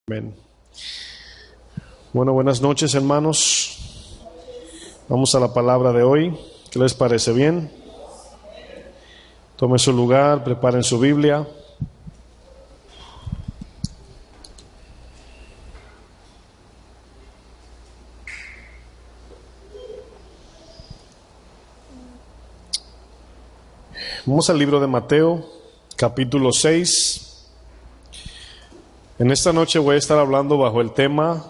Amén. Bueno, buenas noches, hermanos. Vamos a la palabra de hoy. ¿Qué les parece? ¿Bien? Tomen su lugar, preparen su Biblia. Vamos al libro de Mateo, capítulo 6. En esta noche voy a estar hablando bajo el tema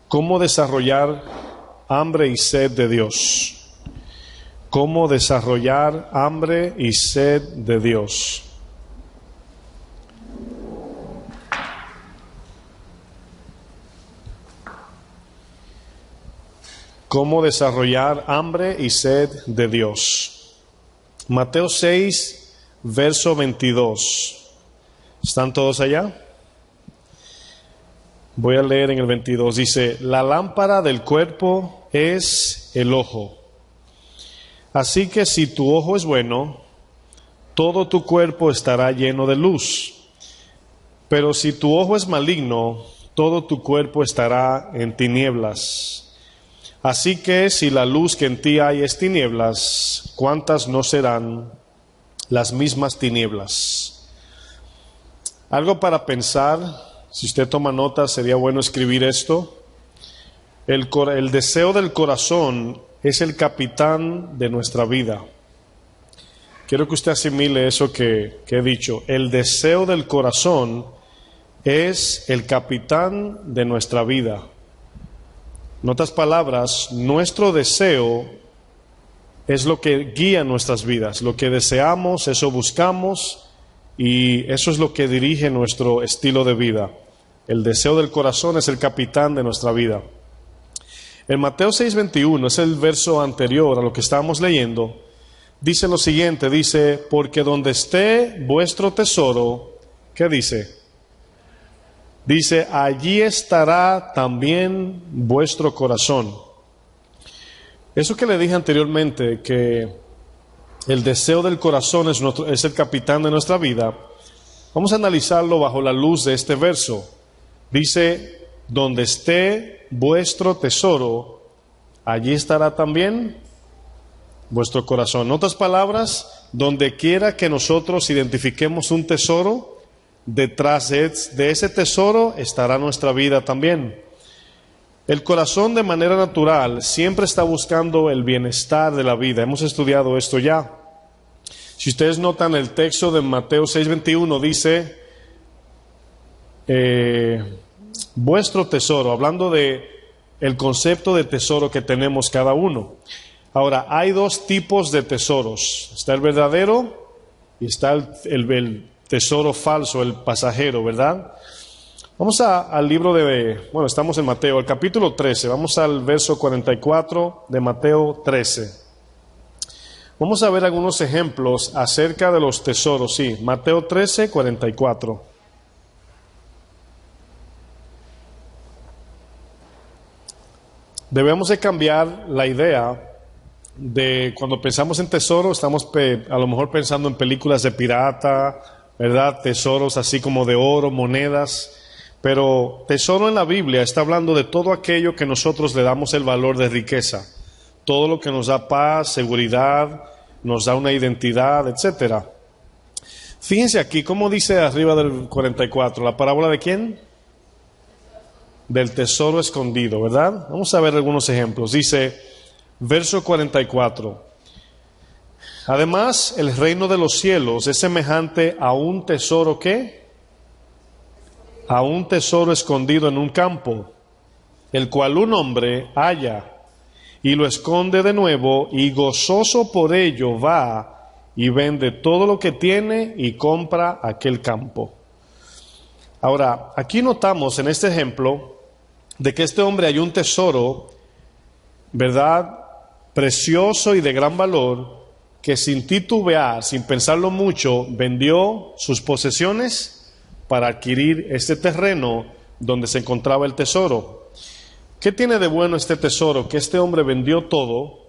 ¿cómo desarrollar hambre y sed de Dios? ¿Cómo desarrollar hambre y sed de Dios? ¿Cómo desarrollar hambre y sed de Dios? Mateo 6, verso 22. ¿Están todos allá? Voy a leer en el 22, dice: la lámpara del cuerpo es el ojo. Así que si tu ojo es bueno, todo tu cuerpo estará lleno de luz. Pero si tu ojo es maligno, todo tu cuerpo estará en tinieblas. Así que si la luz que en ti hay es tinieblas, ¿cuántas no serán las mismas tinieblas? Algo para pensar. Si usted toma nota, sería bueno escribir esto. El deseo del corazón es el capitán de nuestra vida. Quiero que usted asimile eso que he dicho. El deseo del corazón es el capitán de nuestra vida. En otras palabras, nuestro deseo es lo que guía nuestras vidas. Lo que deseamos, eso buscamos, y eso es lo que dirige nuestro estilo de vida. El deseo del corazón es el capitán de nuestra vida. En Mateo 6:21, es el verso anterior a lo que estábamos leyendo, dice lo siguiente, dice: porque donde esté vuestro tesoro, ¿qué dice? Dice, allí estará también vuestro corazón. Eso que le dije anteriormente, que el deseo del corazón es el capitán de nuestra vida, vamos a analizarlo bajo la luz de este verso. Dice, donde esté vuestro tesoro, allí estará también vuestro corazón. En otras palabras, donde quiera que nosotros identifiquemos un tesoro, detrás de ese tesoro estará nuestra vida también. El corazón de manera natural siempre está buscando el bienestar de la vida. Hemos estudiado esto ya. Si ustedes notan el texto de Mateo 6:21 dice, vuestro tesoro, hablando de el concepto de tesoro que tenemos cada uno. Ahora, hay dos tipos de tesoros. Está el verdadero y está el tesoro falso, el pasajero, ¿verdad? Vamos al libro estamos en Mateo, el capítulo 13. Vamos al verso 44 de Mateo 13. Vamos a ver algunos ejemplos acerca de los tesoros. Sí, Mateo 13, 44. Debemos de cambiar la idea de cuando pensamos en tesoro, estamos a lo mejor pensando en películas de pirata, ¿verdad? Tesoros así como de oro, monedas. Pero tesoro en la Biblia está hablando de todo aquello que nosotros le damos el valor de riqueza. Todo lo que nos da paz, seguridad, nos da una identidad, etcétera. Fíjense aquí, ¿cómo dice arriba del 44? ¿La parábola de quién? Del tesoro escondido, ¿verdad? Vamos a ver algunos ejemplos. Dice, verso 44. Además, el reino de los cielos es semejante a un tesoro, ¿qué? A un tesoro escondido en un campo, el cual un hombre halla y lo esconde de nuevo, y gozoso por ello va y vende todo lo que tiene y compra aquel campo. Ahora, aquí notamos en este ejemplo de que este hombre halló un tesoro, ¿verdad?, precioso y de gran valor, que sin titubear, sin pensarlo mucho, vendió sus posesiones para adquirir este terreno donde se encontraba el tesoro. ¿Qué tiene de bueno este tesoro? Que este hombre vendió todo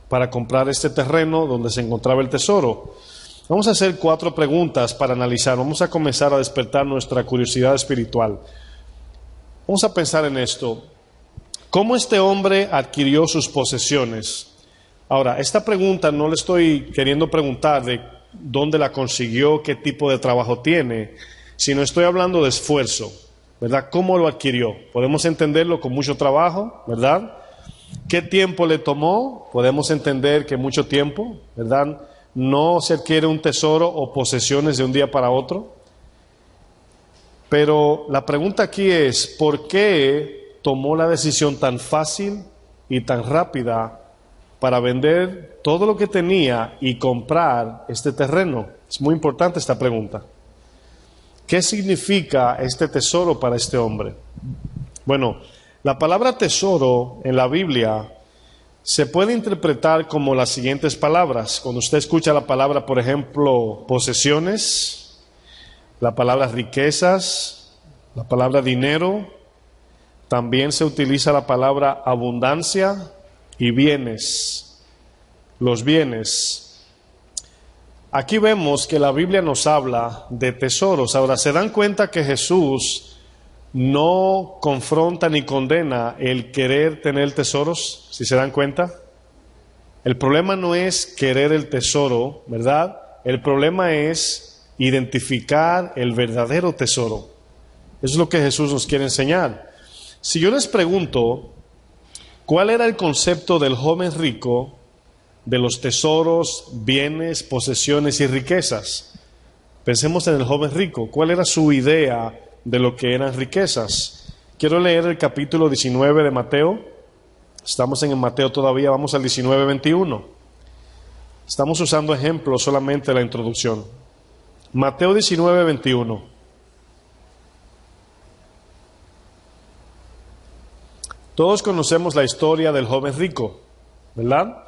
para comprar este terreno donde se encontraba el tesoro. Vamos a hacer 4 preguntas para analizar. Vamos a comenzar a despertar nuestra curiosidad espiritual. Vamos a pensar en esto. ¿Cómo este hombre adquirió sus posesiones? Ahora, esta pregunta no le estoy queriendo preguntar de dónde la consiguió, qué tipo de trabajo tiene, sino estoy hablando de esfuerzo, ¿verdad? ¿Cómo lo adquirió? Podemos entenderlo con mucho trabajo, ¿verdad? ¿Qué tiempo le tomó? Podemos entender que mucho tiempo, ¿verdad? No se adquiere un tesoro o posesiones de un día para otro. Pero la pregunta aquí es, ¿por qué tomó la decisión tan fácil y tan rápida para vender todo lo que tenía y comprar este terreno? Es muy importante esta pregunta. ¿Qué significa este tesoro para este hombre? Bueno, la palabra tesoro en la Biblia se puede interpretar como las siguientes palabras. Cuando usted escucha la palabra, por ejemplo, posesiones, la palabra riquezas, la palabra dinero, también se utiliza la palabra abundancia y bienes. Los bienes. Aquí vemos que la Biblia nos habla de tesoros. Ahora, ¿se dan cuenta que Jesús no confronta ni condena el querer tener tesoros? ¿Si se dan cuenta? El problema no es querer el tesoro, ¿verdad? El problema es identificar el verdadero tesoro. Eso es lo que Jesús nos quiere enseñar. Si yo les pregunto, ¿cuál era el concepto del joven rico de los tesoros, bienes, posesiones y riquezas? Pensemos en el joven rico. ¿Cuál era su idea de lo que eran riquezas? Quiero leer el capítulo 19 de Mateo. Estamos en Mateo todavía, vamos al 19:21. Estamos usando ejemplos solamente de la introducción. Mateo 19:21. Todos conocemos la historia del joven rico, ¿verdad?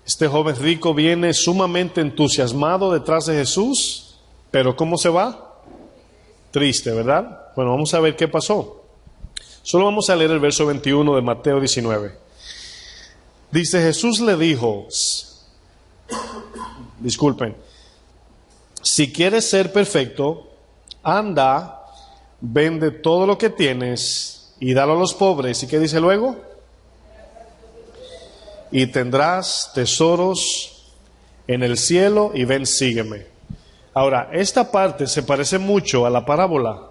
Este joven rico viene sumamente entusiasmado detrás de Jesús, pero ¿cómo se va? Triste, ¿verdad? Bueno, vamos a ver qué pasó. Solo vamos a leer el verso 21 de Mateo 19. Dice, Jesús le dijo, disculpen, si quieres ser perfecto, anda, vende todo lo que tienes y dalo a los pobres. ¿Y qué dice luego? Y tendrás tesoros en el cielo y ven, sígueme. Ahora, esta parte se parece mucho a la parábola.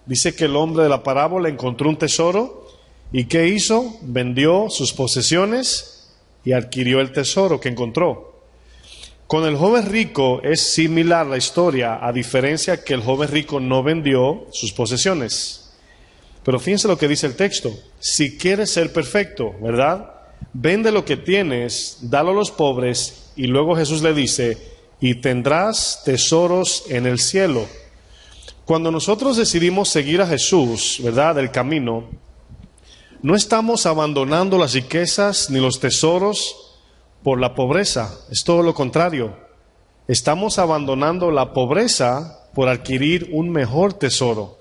Dice que el hombre de la parábola encontró un tesoro y ¿qué hizo? Vendió sus posesiones y adquirió el tesoro que encontró. Con el joven rico es similar la historia, a diferencia que el joven rico no vendió sus posesiones. Pero fíjense lo que dice el texto. Si quieres ser perfecto, ¿verdad? Vende lo que tienes, dalo a los pobres, y luego Jesús le dice, y tendrás tesoros en el cielo. Cuando nosotros decidimos seguir a Jesús, ¿verdad?, el camino, no estamos abandonando las riquezas ni los tesoros por la pobreza, es todo lo contrario. Estamos abandonando la pobreza por adquirir un mejor tesoro.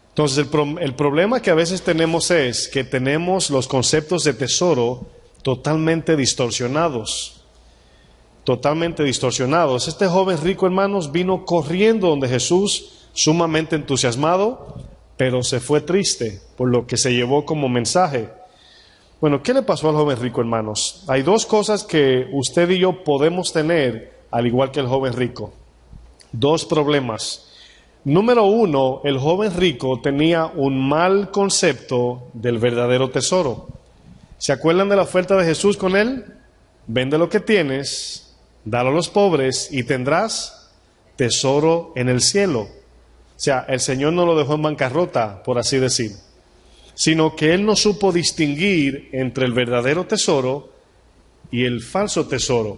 Entonces el problema que a veces tenemos es que tenemos los conceptos de tesoro totalmente distorsionados. Totalmente distorsionados. Este joven rico, hermanos, vino corriendo donde Jesús, sumamente entusiasmado, pero se fue triste por lo que se llevó como mensaje. Bueno, ¿qué le pasó al joven rico, hermanos? Hay 2 cosas que usted y yo podemos tener, al igual que el joven rico. 2 problemas. Número 1, el joven rico tenía un mal concepto del verdadero tesoro. ¿Se acuerdan de la oferta de Jesús con él? Vende lo que tienes, dalo a los pobres y tendrás tesoro en el cielo. O sea, el Señor no lo dejó en bancarrota, por así decir, sino que Él no supo distinguir entre el verdadero tesoro y el falso tesoro.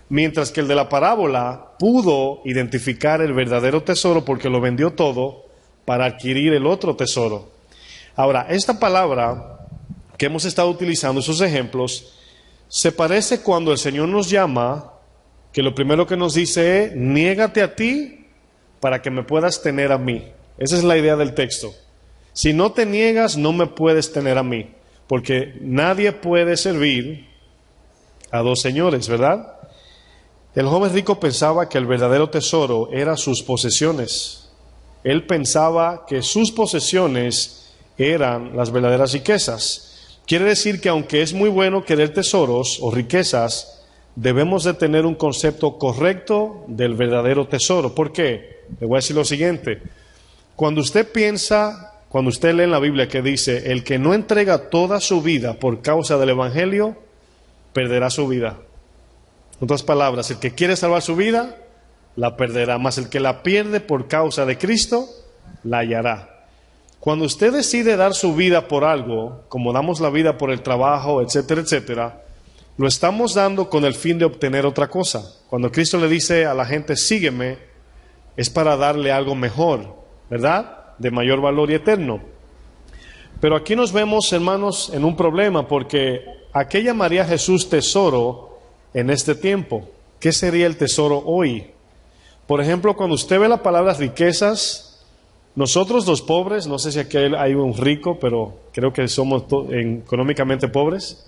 Mientras que el de la parábola pudo identificar el verdadero tesoro porque lo vendió todo para adquirir el otro tesoro. Ahora, esta palabra que hemos estado utilizando, esos ejemplos, se parece cuando el Señor nos llama, que lo primero que nos dice es, niégate a ti para que me puedas tener a mí. Esa es la idea del texto. Si no te niegas, no me puedes tener a mí, porque nadie puede servir a 2 señores, ¿verdad? El joven rico pensaba que el verdadero tesoro era sus posesiones. Él pensaba que sus posesiones eran las verdaderas riquezas. Quiere decir que aunque es muy bueno querer tesoros o riquezas, debemos de tener un concepto correcto del verdadero tesoro. ¿Por qué? Le voy a decir lo siguiente. Cuando usted lee en la Biblia que dice, el que no entrega toda su vida por causa del Evangelio, perderá su vida. En otras palabras, el que quiere salvar su vida, la perderá, mas el que la pierde por causa de Cristo, la hallará. Cuando usted decide dar su vida por algo, como damos la vida por el trabajo, etcétera, etcétera, lo estamos dando con el fin de obtener otra cosa. Cuando Cristo le dice a la gente, sígueme, es para darle algo mejor, ¿verdad? De mayor valor y eterno. Pero aquí nos vemos, hermanos, en un problema, porque ¿a qué llamaría Jesús tesoro en este tiempo? ¿Qué sería el tesoro hoy? Por ejemplo, cuando usted ve la palabra riquezas, nosotros los pobres, no sé si aquí hay un rico, pero creo que somos económicamente pobres,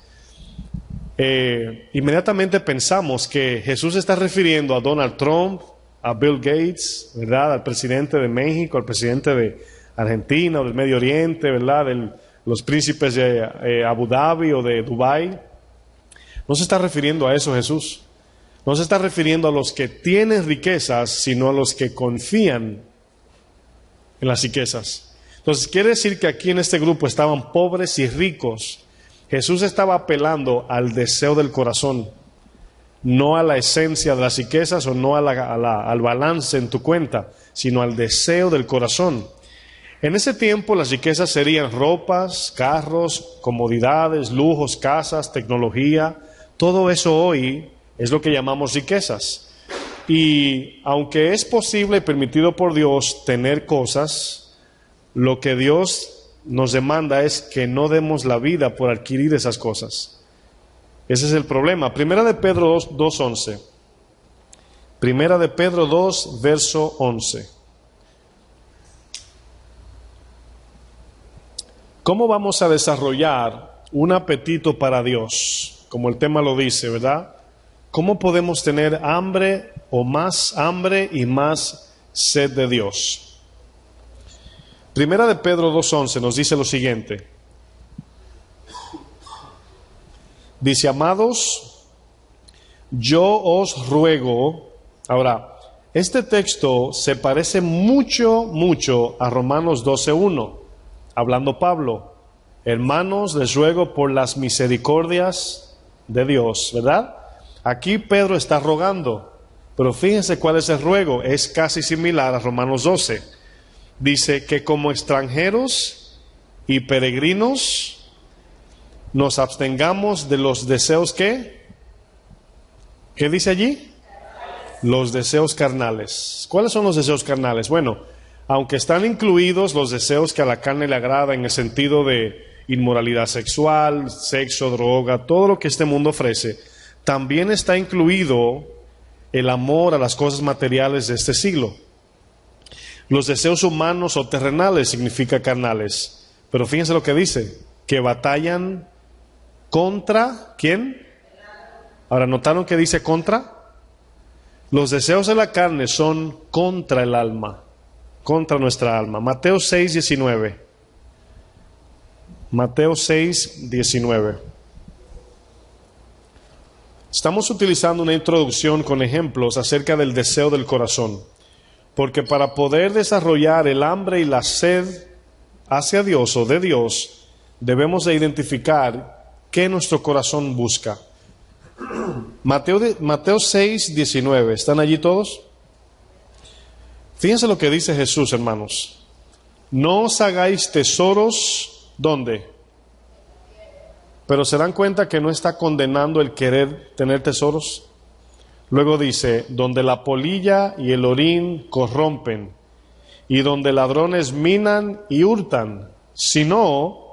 inmediatamente pensamos que Jesús está refiriendo a Donald Trump, a Bill Gates, ¿verdad? Al presidente de México, al presidente de Argentina o del Medio Oriente, ¿verdad? Los príncipes de Abu Dhabi o de Dubái. No se está refiriendo a eso Jesús. No se está refiriendo a los que tienen riquezas, sino a los que confían en las riquezas. Entonces quiere decir que aquí en este grupo estaban pobres y ricos. Jesús estaba apelando al deseo del corazón, no a la esencia de las riquezas o no al balance en tu cuenta, sino al deseo del corazón. En ese tiempo las riquezas serían ropas, carros, comodidades, lujos, casas, tecnología. Todo eso hoy es lo que llamamos riquezas. Y aunque es posible y permitido por Dios tener cosas, lo que Dios nos demanda es que no demos la vida por adquirir esas cosas. Ese es el problema. Primera de Pedro 2:11. Primera de Pedro 2, verso 11. ¿Cómo vamos a desarrollar un apetito para Dios? Como el tema lo dice, ¿verdad? ¿Cómo podemos tener hambre o más hambre y más sed de Dios? Primera de Pedro 2:11 nos dice lo siguiente. Dice, amados, yo os ruego. Ahora, este texto se parece mucho a Romanos 12:1, hablando Pablo. Hermanos, les ruego por las misericordias de Dios, ¿verdad? Aquí Pedro está rogando, pero fíjense cuál es el ruego. Es casi similar a Romanos 12. Dice que como extranjeros y peregrinos nos abstengamos de los deseos ¿qué? ¿Qué dice allí? Los deseos carnales. ¿Cuáles son los deseos carnales? Bueno, aunque están incluidos los deseos que a la carne le agrada en el sentido de inmoralidad sexual, sexo, droga, todo lo que este mundo ofrece, también está incluido el amor a las cosas materiales de este siglo. Los deseos humanos o terrenales significa carnales, pero fíjense lo que dice, que batallan contra, ¿quién? Ahora, ¿notaron que dice contra? Los deseos de la carne son contra el alma, contra nuestra alma. Mateo 6:19. Mateo 6:19. Estamos utilizando una introducción con ejemplos acerca del deseo del corazón, porque para poder desarrollar el hambre y la sed hacia Dios o de Dios, debemos de identificar qué nuestro corazón busca. Mateo 6:19, ¿están allí todos? Fíjense lo que dice Jesús, hermanos. No os hagáis tesoros, ¿dónde? Pero se dan cuenta que no está condenando el querer tener tesoros. Luego dice, donde la polilla y el orín corrompen, y donde ladrones minan y hurtan, sino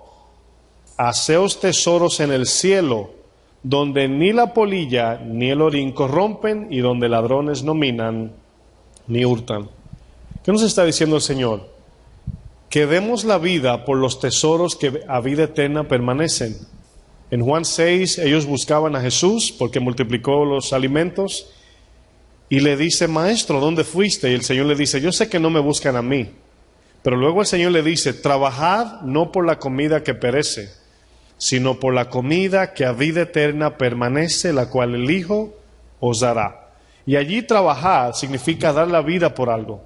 haceos tesoros en el cielo, donde ni la polilla ni el orín corrompen, y donde ladrones no minan ni hurtan. ¿Qué nos está diciendo el Señor? Que demos la vida por los tesoros que a vida eterna permanecen. En Juan 6 ellos buscaban a Jesús porque multiplicó los alimentos, y le dice, maestro, ¿dónde fuiste? Y el Señor le dice, yo sé que no me buscan a mí. Pero luego el Señor le dice, trabajad no por la comida que perece, sino por la comida que a vida eterna permanece, la cual el Hijo os dará. Y allí trabajar significa dar la vida por algo,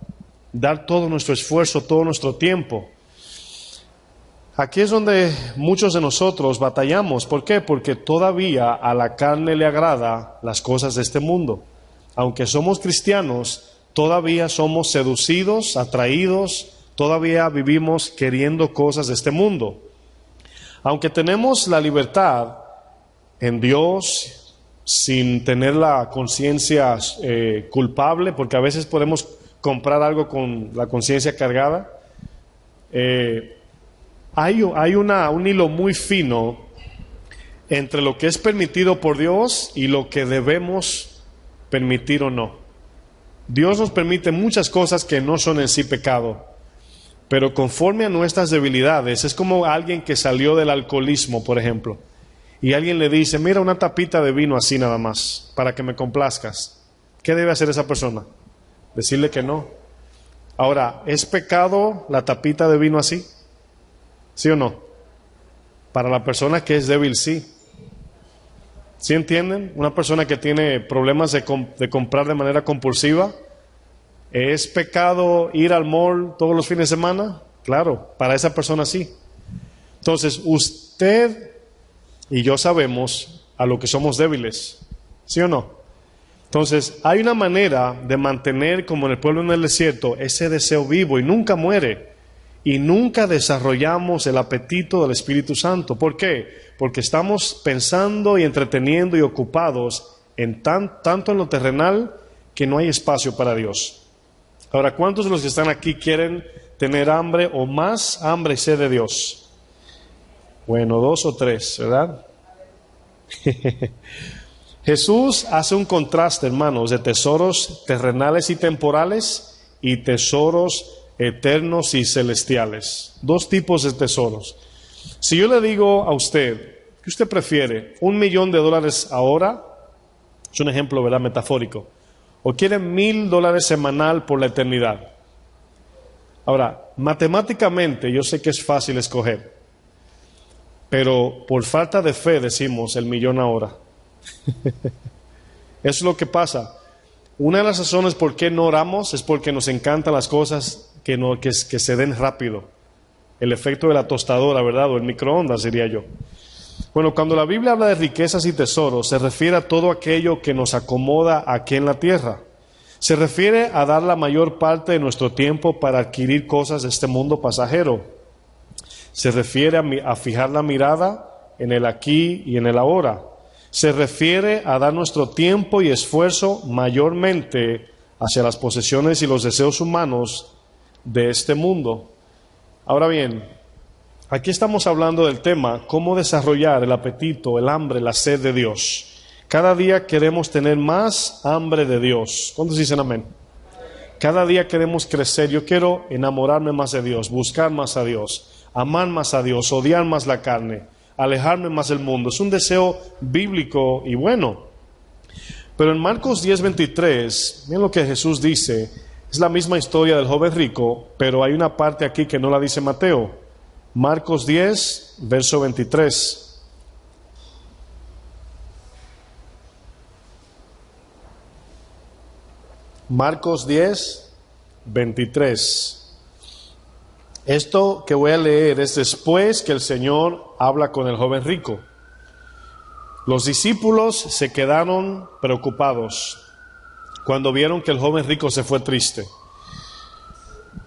dar todo nuestro esfuerzo, todo nuestro tiempo. Aquí es donde muchos de nosotros batallamos. ¿Por qué? Porque todavía a la carne le agrada las cosas de este mundo. Aunque somos cristianos, todavía somos seducidos, atraídos, todavía vivimos queriendo cosas de este mundo. Aunque tenemos la libertad en Dios, sin tener la conciencia culpable, porque a veces podemos comprar algo con la conciencia cargada, hay un hilo muy fino entre lo que es permitido por Dios y lo que debemos permitir o no. Dios nos permite muchas cosas que no son en sí pecado, pero conforme a nuestras debilidades. Es como alguien que salió del alcoholismo, por ejemplo, y alguien le dice, mira, una tapita de vino así nada más, para que me complazcas. ¿Qué debe hacer esa persona? Decirle que no. Ahora, ¿es pecado la tapita de vino así? ¿Sí o no? Para la persona que es débil, sí. ¿Sí entienden? Una persona que tiene problemas de comprar de manera compulsiva, ¿es pecado ir al mall todos los fines de semana? Claro, para esa persona sí. Entonces, usted y yo sabemos a lo que somos débiles, ¿sí o no? Entonces, hay una manera de mantener, como en el pueblo en el desierto, ese deseo vivo y nunca muere. Y nunca desarrollamos el apetito del Espíritu Santo. ¿Por qué? Porque estamos pensando y entreteniendo y ocupados en tanto en lo terrenal que no hay espacio para Dios. Ahora, ¿cuántos de los que están aquí quieren tener hambre o más hambre y sed de Dios? Bueno, 2 o 3, ¿verdad? Jesús hace un contraste, hermanos, de tesoros terrenales y temporales y tesoros eternos y celestiales. 2 tipos de tesoros. Si yo le digo a usted, ¿qué usted prefiere? $1,000,000 ahora, es un ejemplo, ¿verdad?, metafórico, o quiere $1,000 semanal por la eternidad. Ahora, matemáticamente yo sé que es fácil escoger, pero por falta de fe decimos el millón ahora. Eso es lo que pasa. Una de las razones por qué no oramos es porque nos encantan las cosas que se den rápido. El efecto de la tostadora, ¿verdad? O el microondas, diría yo. Bueno, cuando la Biblia habla de riquezas y tesoros, se refiere a todo aquello que nos acomoda aquí en la tierra. Se refiere a dar la mayor parte de nuestro tiempo para adquirir cosas de este mundo pasajero. Se refiere a fijar la mirada en el aquí y en el ahora. Se refiere a dar nuestro tiempo y esfuerzo mayormente hacia las posesiones y los deseos humanos de este mundo. Ahora bien, aquí estamos hablando del tema, cómo desarrollar el apetito, el hambre, la sed de Dios. Cada día queremos tener más hambre de Dios. ¿Cuántos dicen amén? Cada día queremos crecer. Yo quiero enamorarme más de Dios, buscar más a Dios, amar más a Dios, odiar más la carne, alejarme más del mundo. Es un deseo bíblico y bueno. Pero en Marcos 10:23, miren lo que Jesús dice. Es la misma historia del joven rico, pero hay una parte aquí que no la dice Mateo. Marcos 10, verso 23. Marcos 10, 23. Esto que voy a leer es después que el Señor habla con el joven rico. Los discípulos se quedaron preocupados cuando vieron que el joven rico se fue triste.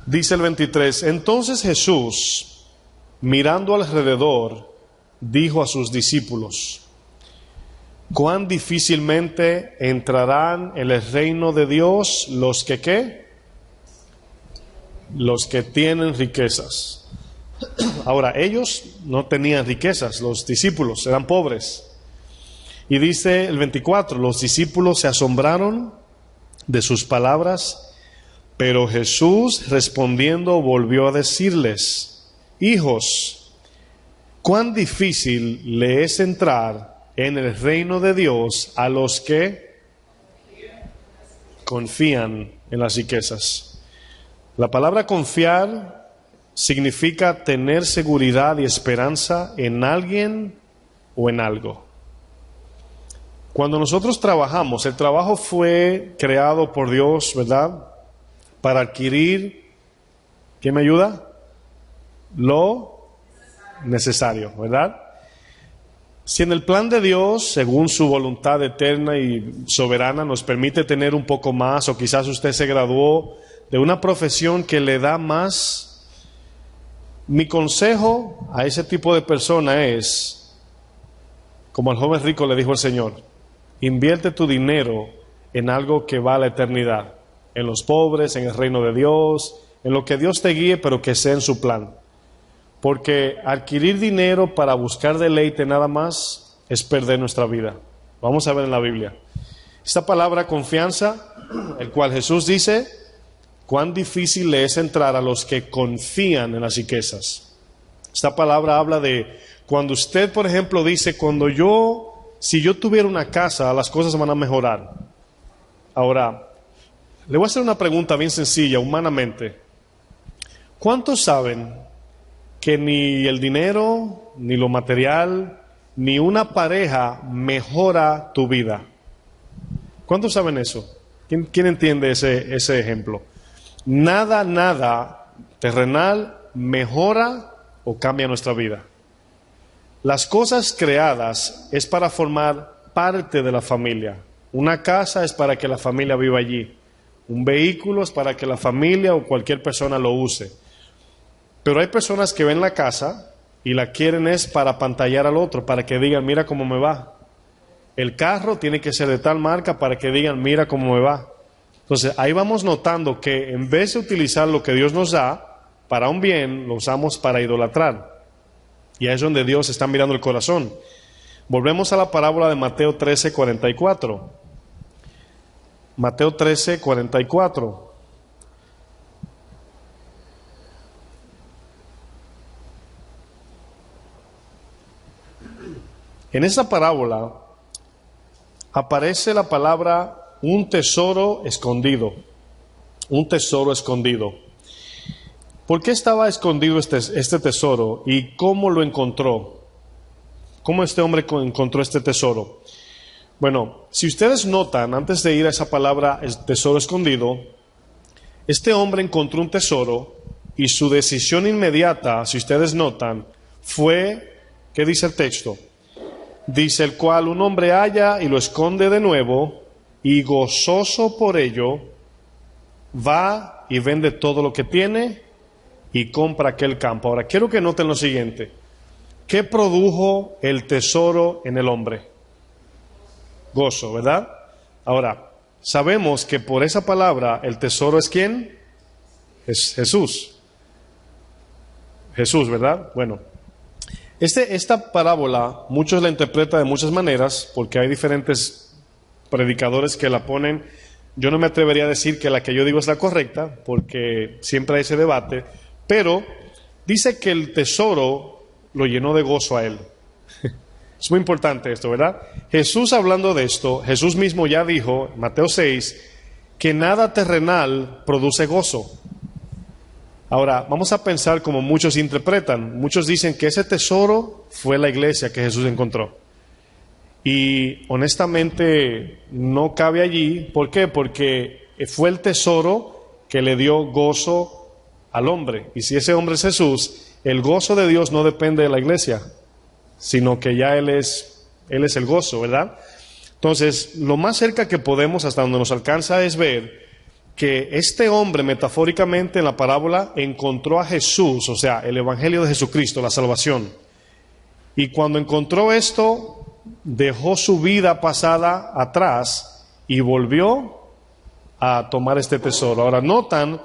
Dice el 23, entonces Jesús, mirando alrededor, dijo a sus discípulos, cuán difícilmente entrarán en el reino de Dios los que ¿qué? Los que tienen riquezas. Ahora, ellos no tenían riquezas, los discípulos eran pobres. Y dice el 24, los discípulos se asombraron de sus palabras, pero Jesús respondiendo volvió a decirles, hijos, cuán difícil le es entrar en el reino de Dios a los que confían en las riquezas. La palabra confiar significa tener seguridad y esperanza en alguien o en algo. Cuando nosotros trabajamos, el trabajo fue creado por Dios, ¿verdad? Para adquirir, ¿quién me ayuda? Lo necesario, ¿verdad? Si en el plan de Dios, según su voluntad eterna y soberana, nos permite tener un poco más, o quizás usted se graduó de una profesión que le da más, mi consejo a ese tipo de persona es, como al joven rico le dijo el Señor, invierte tu dinero en algo que va a la eternidad, en los pobres, en el reino de Dios, en lo que Dios te guíe, pero que sea en su plan. Porque adquirir dinero para buscar deleite nada más es perder nuestra vida. Vamos a ver en la Biblia. Esta palabra confianza, el cual Jesús dice, cuán difícil le es entrar a los que confían en las riquezas. Esta palabra habla de cuando usted, por ejemplo, dice, si yo tuviera una casa, las cosas van a mejorar. Ahora, le voy a hacer una pregunta bien sencilla, humanamente. ¿Cuántos saben que ni el dinero, ni lo material, ni una pareja mejora tu vida? ¿Cuántos saben eso? ¿Quién entiende ese ejemplo? Nada terrenal mejora o cambia nuestra vida. Las cosas creadas es para formar parte de la familia. Una casa es para que la familia viva allí. Un vehículo es para que la familia o cualquier persona lo use. Pero hay personas que ven la casa y la quieren es para apantallar al otro, para que digan, mira cómo me va. El carro tiene que ser de tal marca para que digan, mira cómo me va. Entonces, ahí vamos notando que en vez de utilizar lo que Dios nos da para un bien, lo usamos para idolatrar. Y ahí es donde Dios está mirando el corazón. Volvemos a la parábola de Mateo 13:44. Mateo 13:44. En esa parábola aparece la palabra un tesoro escondido. Un tesoro escondido. ¿Por qué estaba escondido este tesoro y cómo lo encontró? ¿Cómo este hombre encontró este tesoro? Bueno, si ustedes notan, antes de ir a esa palabra tesoro escondido, este hombre encontró un tesoro y su decisión inmediata, si ustedes notan, fue, ¿qué dice el texto? Dice, el cual un hombre halla y lo esconde de nuevo, y gozoso por ello, va y vende todo lo que tiene y compra aquel campo. Ahora, quiero que noten lo siguiente. ¿Qué produjo el tesoro en el hombre? Gozo, ¿verdad? Ahora, sabemos que por esa palabra, el tesoro es ¿quién? Es Jesús. Jesús, ¿verdad? Bueno. Esta parábola, muchos la interpretan de muchas maneras, porque hay diferentes predicadores que la ponen. Yo no me atrevería a decir que la que yo digo es la correcta, porque siempre hay ese debate, pero dice que el tesoro lo llenó de gozo a él. Es muy importante esto, ¿verdad? Jesús, hablando de esto, Jesús mismo ya dijo, Mateo 6, que nada terrenal produce gozo. Ahora, vamos a pensar como muchos interpretan. Muchos dicen que ese tesoro fue la iglesia que Jesús encontró. Y honestamente no cabe allí. ¿Por qué? Porque fue el tesoro que le dio gozo al hombre. Y si ese hombre es Jesús, el gozo de Dios no depende de la iglesia, sino que ya Él es el gozo, ¿verdad? Entonces, lo más cerca que podemos, hasta donde nos alcanza, es ver que este hombre, metafóricamente en la parábola, encontró a Jesús, o sea, el Evangelio de Jesucristo, la salvación. Y cuando encontró esto, dejó su vida pasada atrás y volvió a tomar este tesoro. Ahora, notan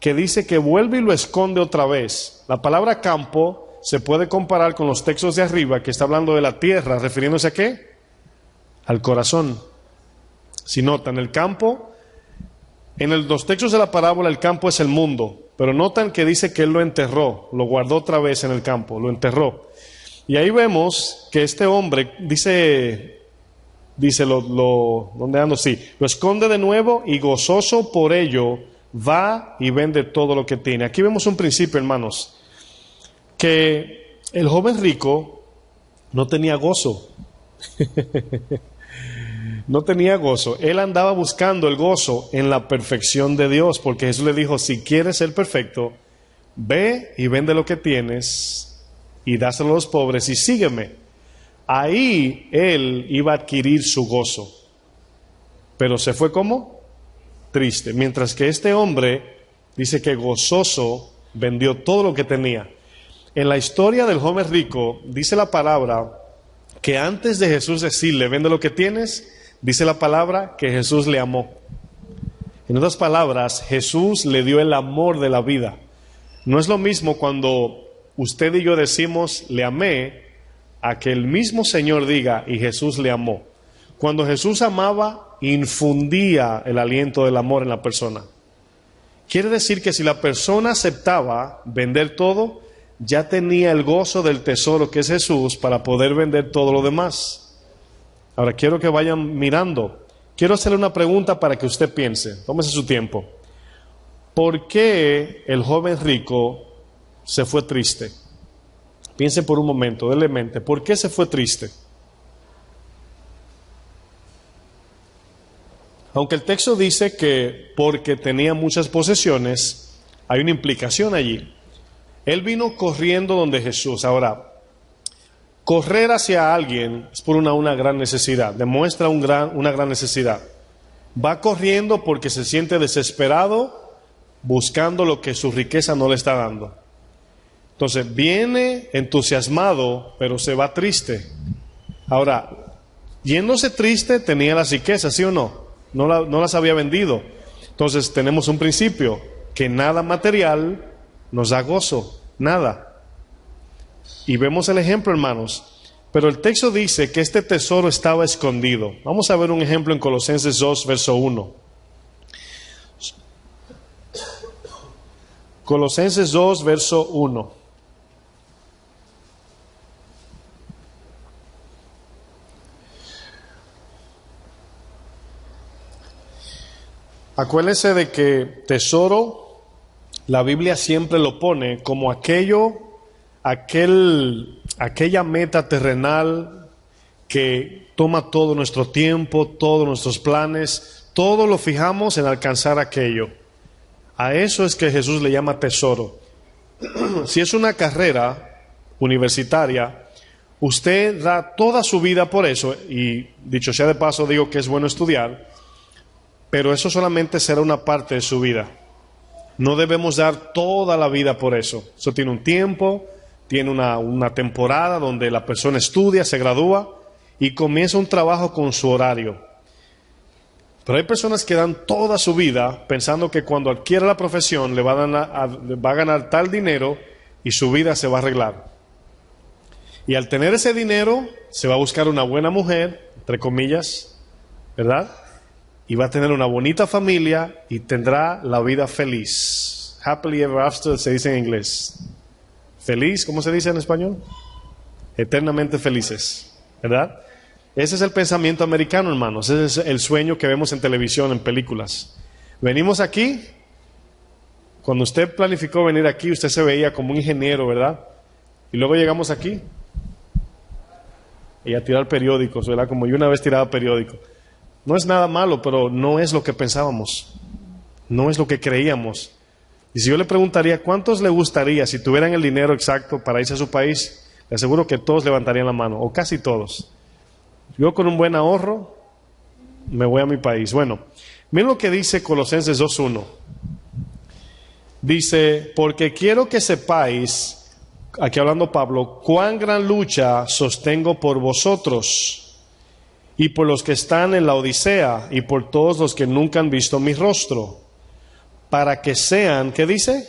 que dice que vuelve y lo esconde otra vez. La palabra campo se puede comparar con los textos de arriba, que está hablando de la tierra, refiriéndose ¿a qué? Al corazón. Si notan, el campo... En los textos de la parábola el campo es el mundo, pero notan que dice que él lo enterró, lo guardó otra vez en el campo, lo enterró. Y ahí vemos que este hombre, dice dice, ¿dónde ando? Sí, lo esconde de nuevo y gozoso por ello va y vende todo lo que tiene. Aquí vemos un principio, hermanos, que el joven rico no tenía gozo. No tenía gozo. Él andaba buscando el gozo en la perfección de Dios, porque Jesús le dijo, si quieres ser perfecto, ve y vende lo que tienes y dáselo a los pobres y sígueme. Ahí él iba a adquirir su gozo. Pero se fue ¿cómo? Triste. Mientras que este hombre dice que gozoso vendió todo lo que tenía. En la historia del joven rico dice la palabra que antes de Jesús decirle, vende lo que tienes, dice la palabra que Jesús le amó. En otras palabras, Jesús le dio el amor de la vida. No es lo mismo cuando usted y yo decimos, le amé, a que el mismo Señor diga, y Jesús le amó. Cuando Jesús amaba, infundía el aliento del amor en la persona. Quiere decir que si la persona aceptaba vender todo, ya tenía el gozo del tesoro que es Jesús para poder vender todo lo demás. Ahora quiero que vayan mirando. Quiero hacerle una pregunta para que usted piense. Tómese su tiempo. ¿Por qué el joven rico se fue triste? Piense por un momento, déle mente. ¿Por qué se fue triste? Aunque el texto dice que porque tenía muchas posesiones, hay una implicación allí. Él vino corriendo donde Jesús. Ahora, correr hacia alguien es por una gran necesidad, demuestra una gran necesidad. Va corriendo porque se siente desesperado, buscando lo que su riqueza no le está dando. Entonces viene entusiasmado, pero se va triste. Ahora, yéndose triste tenía las riquezas, ¿sí o no? No las había vendido. Entonces tenemos un principio, que nada material nos da gozo, nada. Y vemos el ejemplo, hermanos. Pero el texto dice que este tesoro estaba escondido. Vamos a ver un ejemplo en Colosenses 2, verso 1. Colosenses 2, verso 1. Acuérdense de que tesoro, la Biblia siempre lo pone como aquella meta terrenal que toma todo nuestro tiempo, todos nuestros planes, todo lo fijamos en alcanzar aquello. A eso es que Jesús le llama tesoro. Si es una carrera universitaria, usted da toda su vida por eso, y dicho sea de paso digo que es bueno estudiar, pero eso solamente será una parte de su vida. No debemos dar toda la vida por eso. Eso tiene un tiempo, tiene una temporada donde la persona estudia, se gradúa y comienza un trabajo con su horario. Pero hay personas que dan toda su vida pensando que cuando adquiera la profesión va a ganar tal dinero y su vida se va a arreglar. Y al tener ese dinero se va a buscar una buena mujer, entre comillas, ¿verdad? Y va a tener una bonita familia y tendrá la vida feliz. Happily ever after se dice en inglés. Feliz, ¿cómo se dice en español? Eternamente felices, ¿verdad? Ese es el pensamiento americano, hermanos. Ese es el sueño que vemos en televisión, en películas. Venimos aquí. Cuando usted planificó venir aquí, usted se veía como un ingeniero, ¿verdad? Y luego llegamos aquí y a tirar periódicos, ¿verdad? Como yo una vez tiraba periódico. No es nada malo, pero no es lo que pensábamos. No es lo que creíamos. Y si yo le preguntaría, ¿cuántos le gustaría, si tuvieran el dinero exacto para irse a su país? Le aseguro que todos levantarían la mano, o casi todos. Yo con un buen ahorro, me voy a mi país. Bueno, miren lo que dice Colosenses 2.1. Dice, porque quiero que sepáis, aquí hablando Pablo, cuán gran lucha sostengo por vosotros y por los que están en la Odisea y por todos los que nunca han visto mi rostro, para que sean, ¿qué dice?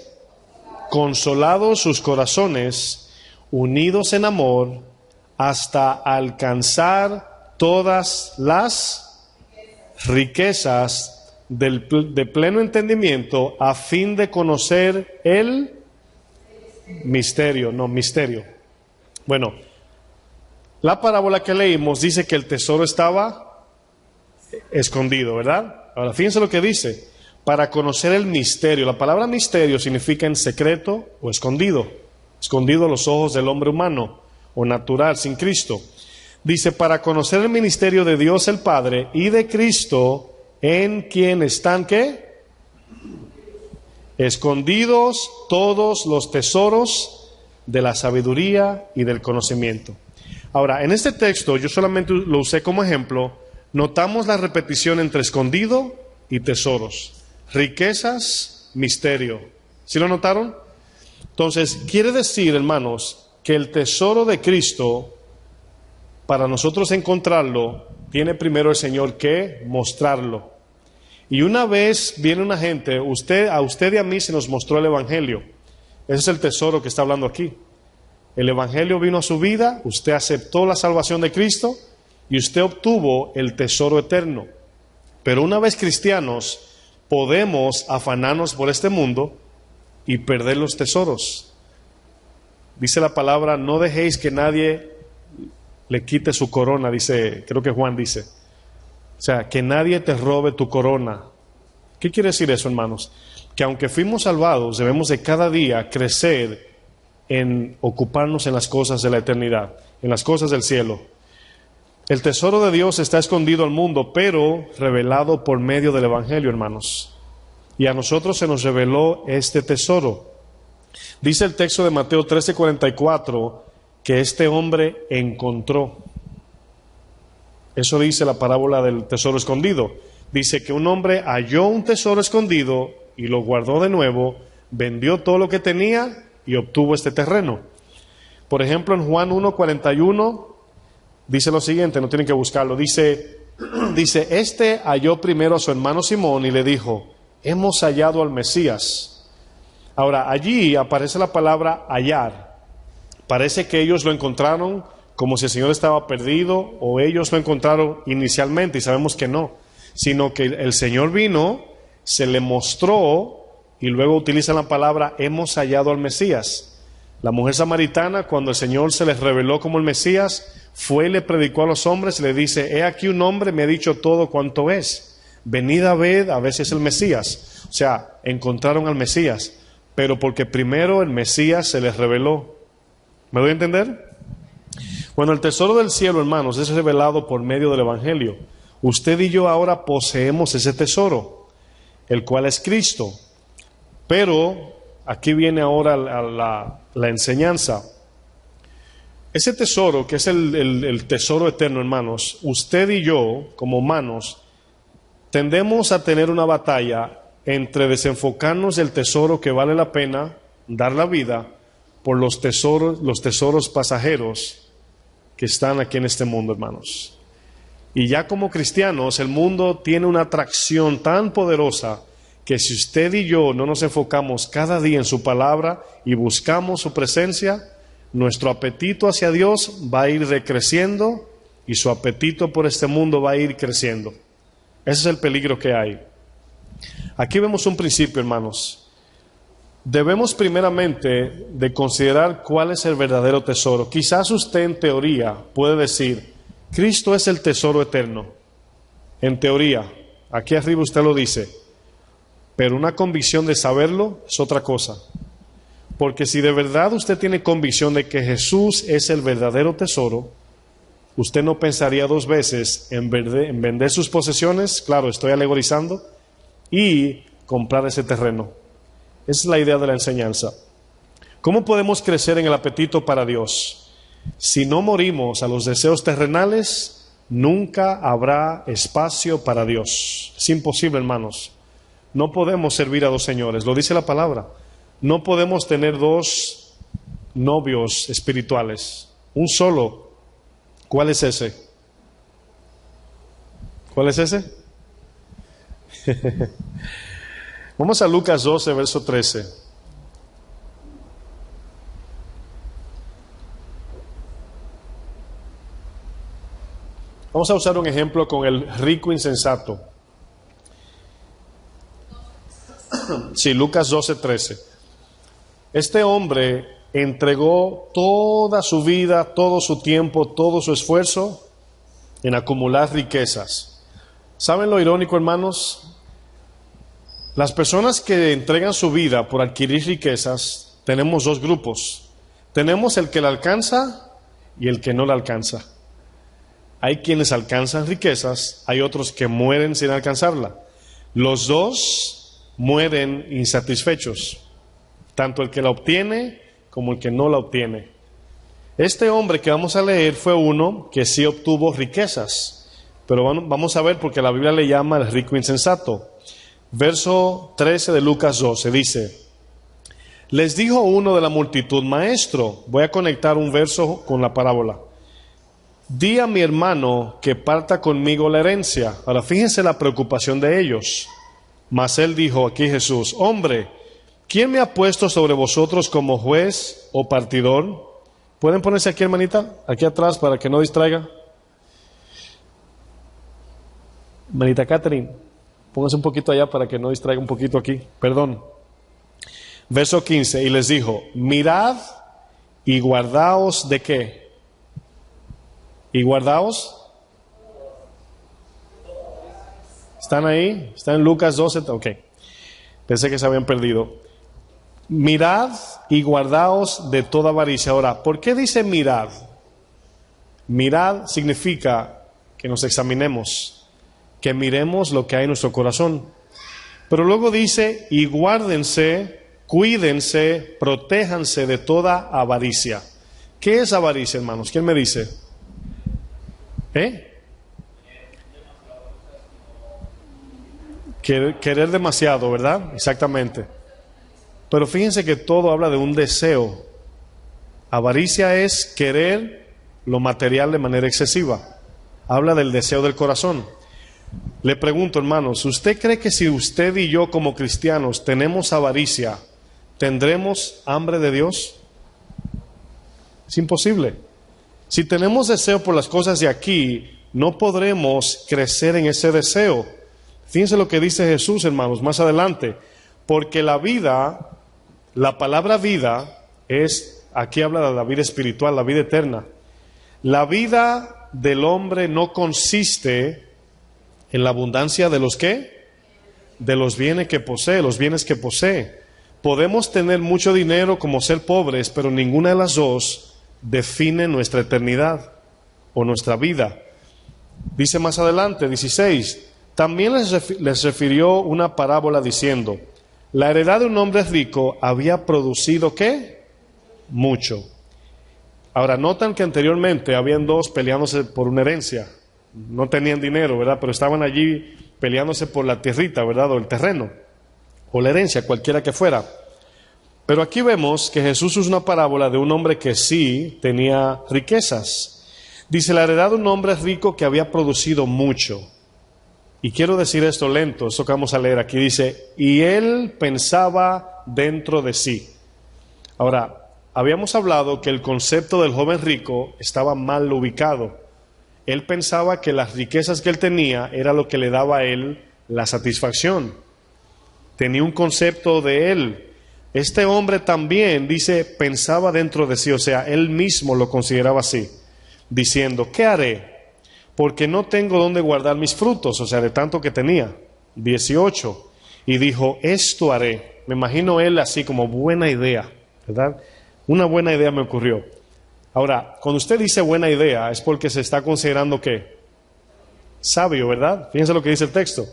Consolados sus corazones, unidos en amor, hasta alcanzar todas las riquezas de pleno entendimiento, a fin de conocer el misterio. Bueno, la parábola que leímos dice que el tesoro estaba escondido, ¿verdad? Ahora fíjense lo que dice, para conocer el misterio. La palabra misterio significa en secreto o escondido, escondido a los ojos del hombre humano o natural sin Cristo. Dice, para conocer el ministerio de Dios el Padre y de Cristo, en quien están, ¿qué? Escondidos todos los tesoros de la sabiduría y del conocimiento. Ahora, en este texto, yo solamente lo usé como ejemplo, notamos la repetición entre escondido y tesoros. Riquezas, misterio. ¿Sí lo notaron? Entonces, quiere decir, hermanos, que el tesoro de Cristo, para nosotros encontrarlo, tiene primero el Señor que mostrarlo. Y una vez viene una gente, a usted y a mí se nos mostró el Evangelio. Ese es el tesoro que está hablando aquí. El Evangelio vino a su vida, usted aceptó la salvación de Cristo y usted obtuvo el tesoro eterno. Pero una vez cristianos, podemos afanarnos por este mundo y perder los tesoros. Dice la palabra, no dejéis que nadie le quite su corona, dice, creo que Juan dice. O sea, que nadie te robe tu corona. ¿Qué quiere decir eso, hermanos? Que aunque fuimos salvados, debemos de cada día crecer en ocuparnos en las cosas de la eternidad, en las cosas del cielo. El tesoro de Dios está escondido al mundo, pero revelado por medio del Evangelio, hermanos. Y a nosotros se nos reveló este tesoro. Dice el texto de Mateo 13:44 que este hombre encontró. Eso dice la parábola del tesoro escondido. Dice que un hombre halló un tesoro escondido y lo guardó de nuevo, vendió todo lo que tenía y obtuvo este terreno. Por ejemplo, en Juan 1:41 dice lo siguiente, no tienen que buscarlo, dice, este halló primero a su hermano Simón y le dijo, hemos hallado al Mesías. Ahora, allí aparece la palabra hallar. Parece que ellos lo encontraron como si el Señor estaba perdido, o ellos lo encontraron inicialmente, y sabemos que no, sino que el Señor vino, se le mostró, y luego utilizan la palabra, hemos hallado al Mesías. La mujer samaritana, cuando el Señor se les reveló como el Mesías, fue y le predicó a los hombres, y le dice, he aquí un hombre me ha dicho todo cuanto es, venid a ver si es el Mesías. O sea, encontraron al Mesías, pero porque primero el Mesías se les reveló. ¿Me doy a entender? Bueno, el tesoro del cielo, hermanos, es revelado por medio del Evangelio. Usted y yo ahora poseemos ese tesoro, el cual es Cristo. Pero aquí viene ahora la enseñanza. Ese tesoro, que es el tesoro eterno, hermanos, usted y yo, como humanos, tendemos a tener una batalla entre desenfocarnos del tesoro que vale la pena dar la vida por los tesoros pasajeros que están aquí en este mundo, hermanos. Y ya como cristianos, el mundo tiene una atracción tan poderosa que si usted y yo no nos enfocamos cada día en su palabra y buscamos su presencia, nuestro apetito hacia Dios va a ir decreciendo y su apetito por este mundo va a ir creciendo. Ese es el peligro que hay. Aquí vemos un principio, hermanos. Debemos primeramente de considerar cuál es el verdadero tesoro. Quizás usted en teoría puede decir, Cristo es el tesoro eterno. En teoría, aquí arriba usted lo dice, pero una convicción de saberlo es otra cosa. Porque si de verdad usted tiene convicción de que Jesús es el verdadero tesoro, usted no pensaría dos veces en vender sus posesiones, claro, estoy alegorizando, y comprar ese terreno. Esa es la idea de la enseñanza. ¿Cómo podemos crecer en el apetito para Dios? Si no morimos a los deseos terrenales, nunca habrá espacio para Dios. Es imposible, hermanos. No podemos servir a dos señores, lo dice la palabra. No podemos tener dos novios espirituales, un solo. ¿Cuál es ese? ¿Cuál es ese? Vamos a Lucas 12, verso 13. Vamos a usar un ejemplo con el rico insensato. Sí, Lucas 12, 13. Este hombre entregó toda su vida, todo su tiempo, todo su esfuerzo en acumular riquezas. ¿Saben lo irónico, hermanos? Las personas que entregan su vida por adquirir riquezas, tenemos dos grupos. Tenemos el que la alcanza y el que no la alcanza. Hay quienes alcanzan riquezas, hay otros que mueren sin alcanzarla. Los dos mueren insatisfechos, tanto el que la obtiene como el que no la obtiene. Este hombre que vamos a leer fue uno que sí obtuvo riquezas, pero vamos a ver porque la Biblia le llama el rico insensato. Verso 13 de Lucas 12 dice: les dijo uno de la multitud: maestro, voy a conectar un verso con la parábola. Di a mi hermano que parta conmigo la herencia. Ahora fíjense la preocupación de ellos. Mas él dijo, aquí Jesús: hombre, ¿quién me ha puesto sobre vosotros como juez o partidor? ¿Pueden ponerse aquí, hermanita? Aquí atrás para que no distraiga. Hermanita Catherine, póngase un poquito allá para que no distraiga un poquito aquí. Perdón. Verso 15, y les dijo: mirad y guardaos ¿de qué? ¿Y guardaos? ¿Están ahí? ¿Están en Lucas 12? Ok. Pensé que se habían perdido. Mirad y guardaos de toda avaricia. Ahora, ¿por qué dice mirad? Mirad significa que nos examinemos, que miremos lo que hay en nuestro corazón. Pero luego dice: y guárdense, cuídense, protéjanse de toda avaricia. ¿Qué es avaricia, hermanos? ¿Quién me dice? Querer demasiado, ¿verdad? Exactamente. Pero fíjense que todo habla de un deseo. Avaricia es querer lo material de manera excesiva. Habla del deseo del corazón. Le pregunto, hermanos, ¿usted cree que si usted y yo como cristianos tenemos avaricia, tendremos hambre de Dios? Es imposible. Si tenemos deseo por las cosas de aquí, no podremos crecer en ese deseo. Fíjense lo que dice Jesús, hermanos, más adelante. Porque la vida, la palabra vida es, aquí habla de la vida espiritual, la vida eterna. La vida del hombre no consiste en la abundancia de los ¿qué? De los bienes que posee, los bienes que posee. Podemos tener mucho dinero como ser pobres, pero ninguna de las dos define nuestra eternidad o nuestra vida. Dice más adelante, 16, también les refirió una parábola diciendo: la heredad de un hombre rico había producido ¿qué? Mucho. Ahora notan que anteriormente habían dos peleándose por una herencia. No tenían dinero, ¿verdad? Pero estaban allí peleándose por la tierrita, ¿verdad? O el terreno, o la herencia, cualquiera que fuera. Pero aquí vemos que Jesús usa una parábola de un hombre que sí tenía riquezas. Dice: la heredad de un hombre rico que había producido mucho. Y quiero decir esto lento, esto que vamos a leer aquí. Dice: y él pensaba dentro de sí. Ahora, habíamos hablado que el concepto del joven rico estaba mal ubicado. Él pensaba que las riquezas que él tenía era lo que le daba a él la satisfacción. Tenía un concepto de él. Este hombre también, dice, pensaba dentro de sí, o sea, él mismo lo consideraba así, diciendo: ¿qué haré? Porque no tengo dónde guardar mis frutos, o sea, de tanto que tenía. 18. Y dijo: esto haré. Me imagino él así como buena idea, ¿verdad? Una buena idea me ocurrió. Ahora, cuando usted dice buena idea, es porque se está considerando ¿qué? Sabio, ¿verdad? Fíjense lo que dice el texto.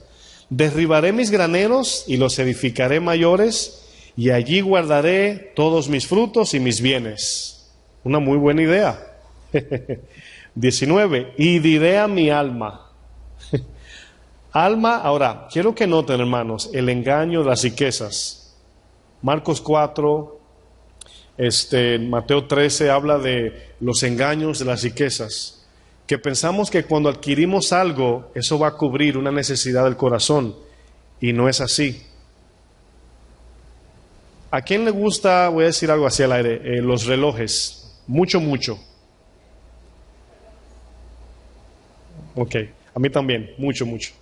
Derribaré mis graneros y los edificaré mayores, y allí guardaré todos mis frutos y mis bienes. Una muy buena idea. 19. Y diré a mi alma. Alma, ahora, quiero que noten, hermanos, el engaño de las riquezas. Marcos 4, Mateo 13 habla de los engaños de las riquezas. Que pensamos que cuando adquirimos algo, eso va a cubrir una necesidad del corazón. Y no es así. ¿A quién le gusta, voy a decir algo así al aire, los relojes? Mucho, mucho. Ok, a mí también, mucho, mucho.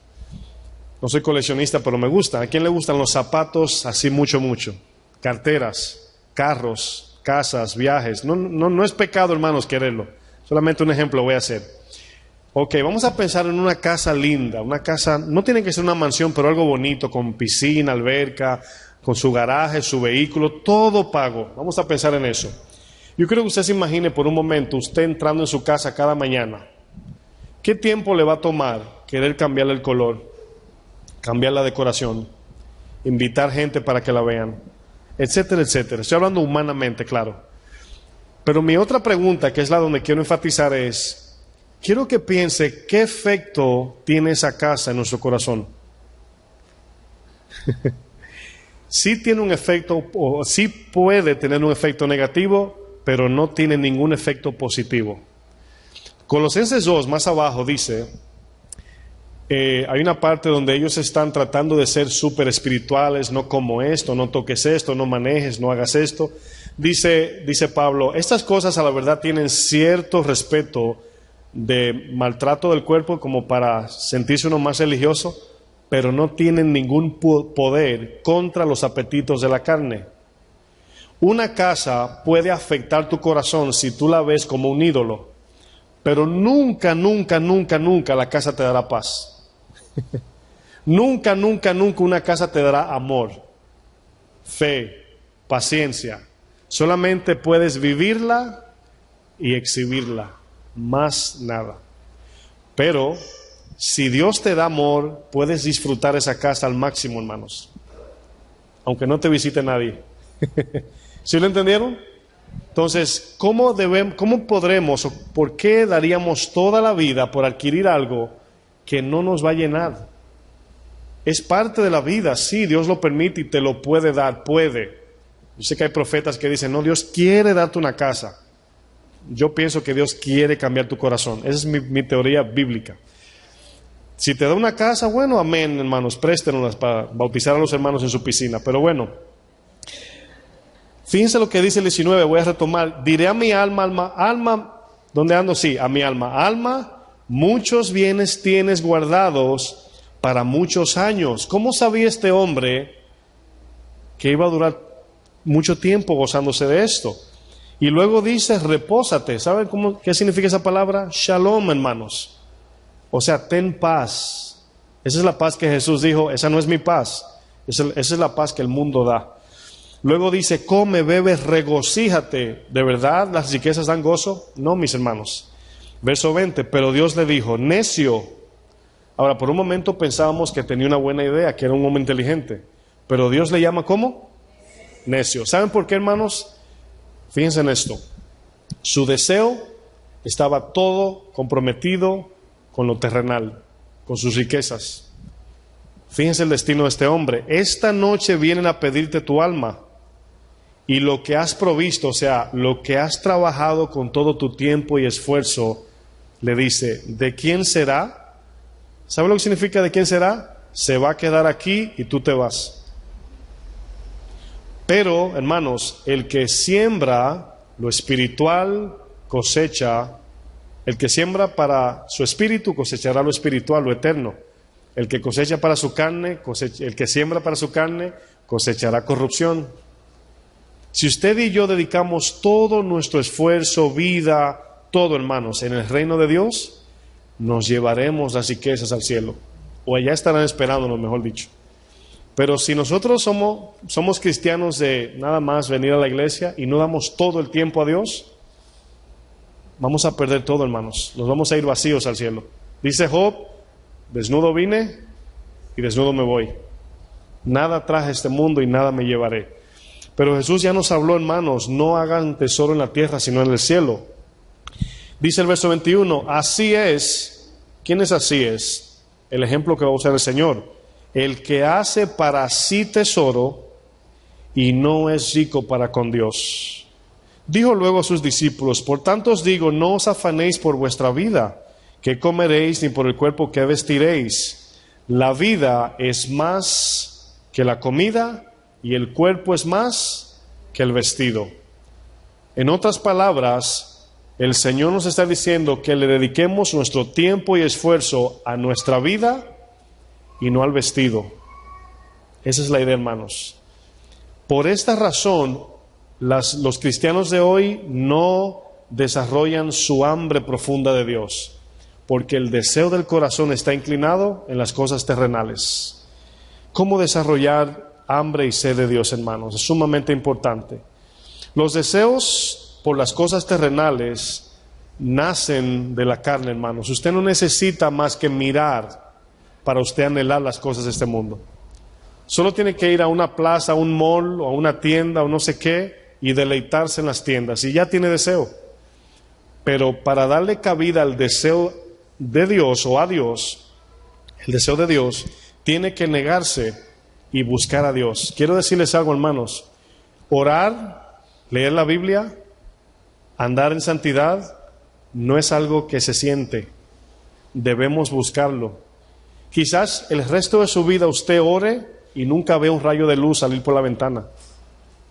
No soy coleccionista, pero me gusta. ¿A quién le gustan los zapatos así mucho, mucho? Carteras, carros, casas, viajes. No es pecado, hermanos, quererlo. Solamente un ejemplo voy a hacer. Ok, vamos a pensar en una casa linda, una casa, no tiene que ser una mansión, pero algo bonito, con piscina, alberca, con su garaje, su vehículo, todo pago. Vamos a pensar en eso. Yo quiero que usted se imagine por un momento, usted entrando en su casa cada mañana. ¿Qué tiempo le va a tomar querer cambiarle el color, cambiar la decoración, invitar gente para que la vean, etcétera, etcétera? Estoy hablando humanamente, claro. Pero mi otra pregunta, que es la donde quiero enfatizar, es, quiero que piense qué efecto tiene esa casa en nuestro corazón. Sí tiene un efecto, o sí puede tener un efecto negativo, pero no tiene ningún efecto positivo. Colosenses 2, más abajo, dice, hay una parte donde ellos están tratando de ser súper espirituales, no como esto, no toques esto, no manejes, no hagas esto. Dice Pablo, estas cosas a la verdad tienen cierto respeto de maltrato del cuerpo como para sentirse uno más religioso, pero no tienen ningún poder contra los apetitos de la carne. Una casa puede afectar tu corazón si tú la ves como un ídolo, pero nunca, nunca, nunca, nunca la casa te dará paz. Nunca, nunca, nunca una casa te dará amor, fe, paciencia. Solamente puedes vivirla y exhibirla, más nada. Pero si Dios te da amor, puedes disfrutar esa casa al máximo, hermanos, aunque no te visite nadie. ¿Sí lo entendieron? Entonces, ¿cómo podremos o por qué daríamos toda la vida por adquirir algo que no nos va a llenar? Es parte de la vida, sí, Dios lo permite y te lo puede dar, puede. Yo sé que hay profetas que dicen, no, Dios quiere darte una casa. Yo pienso que Dios quiere cambiar tu corazón. Esa es mi teoría bíblica. Si te da una casa, bueno, amén, hermanos, préstenoslas para bautizar a los hermanos en su piscina. Pero bueno, fíjense lo que dice el 19, voy a retomar. Diré a mi alma, ¿dónde ando? Sí, a mi alma, muchos bienes tienes guardados para muchos años. ¿Cómo sabía este hombre que iba a durar mucho tiempo gozándose de esto? Y luego dice, repósate. ¿Saben qué significa esa palabra? Shalom, hermanos. O sea, ten paz. Esa es la paz que Jesús dijo, esa no es mi paz. Esa es la paz que el mundo da. Luego dice, come, bebe, regocíjate. ¿De verdad las riquezas dan gozo? No, mis hermanos. Verso 20, pero Dios le dijo, necio. Ahora, por un momento pensábamos que tenía una buena idea, que era un hombre inteligente. Pero Dios le llama, ¿cómo? Necio. ¿Saben por qué, hermanos? Fíjense en esto. Su deseo estaba todo comprometido con lo terrenal, con sus riquezas. Fíjense el destino de este hombre. Esta noche vienen a pedirte tu alma. Y lo que has provisto, o sea, lo que has trabajado con todo tu tiempo y esfuerzo, le dice, ¿de quién será? ¿Sabe lo que significa de quién será? Se va a quedar aquí y tú te vas. Pero, hermanos, el que siembra lo espiritual cosecha. El que siembra para su espíritu cosechará lo espiritual, lo eterno. El que cosecha para su carne, el que siembra para su carne, cosechará corrupción. Si usted y yo dedicamos todo nuestro esfuerzo, vida, todo, hermanos, en el reino de Dios, nos llevaremos las riquezas al cielo. O allá estarán esperándonos, mejor dicho. Pero si nosotros somos cristianos de nada más venir a la iglesia y no damos todo el tiempo a Dios, vamos a perder todo, hermanos. Nos vamos a ir vacíos al cielo. Dice Job, desnudo vine y desnudo me voy. Nada traje a este mundo y nada me llevaré. Pero Jesús ya nos habló, hermanos, no hagan tesoro en la tierra, sino en el cielo. Dice el verso 21, así es. ¿Quién es así es? El ejemplo que va a usar el Señor. El que hace para sí tesoro y no es rico para con Dios. Dijo luego a sus discípulos, por tanto os digo, no os afanéis por vuestra vida, qué comeréis, ni por el cuerpo que vestiréis. La vida es más que la comida y el cuerpo es más que el vestido. En otras palabras, el Señor nos está diciendo que le dediquemos nuestro tiempo y esfuerzo a nuestra vida y no al vestido. Esa es la idea, hermanos. Por esta razón, los cristianos de hoy no desarrollan su hambre profunda de Dios, porque el deseo del corazón está inclinado en las cosas terrenales. ¿Cómo desarrollar hambre y sed de Dios, hermanos? Es sumamente importante. Los deseos por las cosas terrenales nacen de la carne, hermanos. Usted no necesita más que mirar para usted anhelar las cosas de este mundo. Solo tiene que ir a una plaza, a un mall, o a una tienda, o no sé qué, y deleitarse en las tiendas, y ya tiene deseo. Pero para darle cabida al deseo de Dios, o a Dios, el deseo de Dios, tiene que negarse y buscar a Dios. Quiero decirles algo, hermanos. Orar, leer la Biblia, andar en santidad, no es algo que se siente. Debemos buscarlo. Quizás el resto de su vida usted ore y nunca ve un rayo de luz salir por la ventana.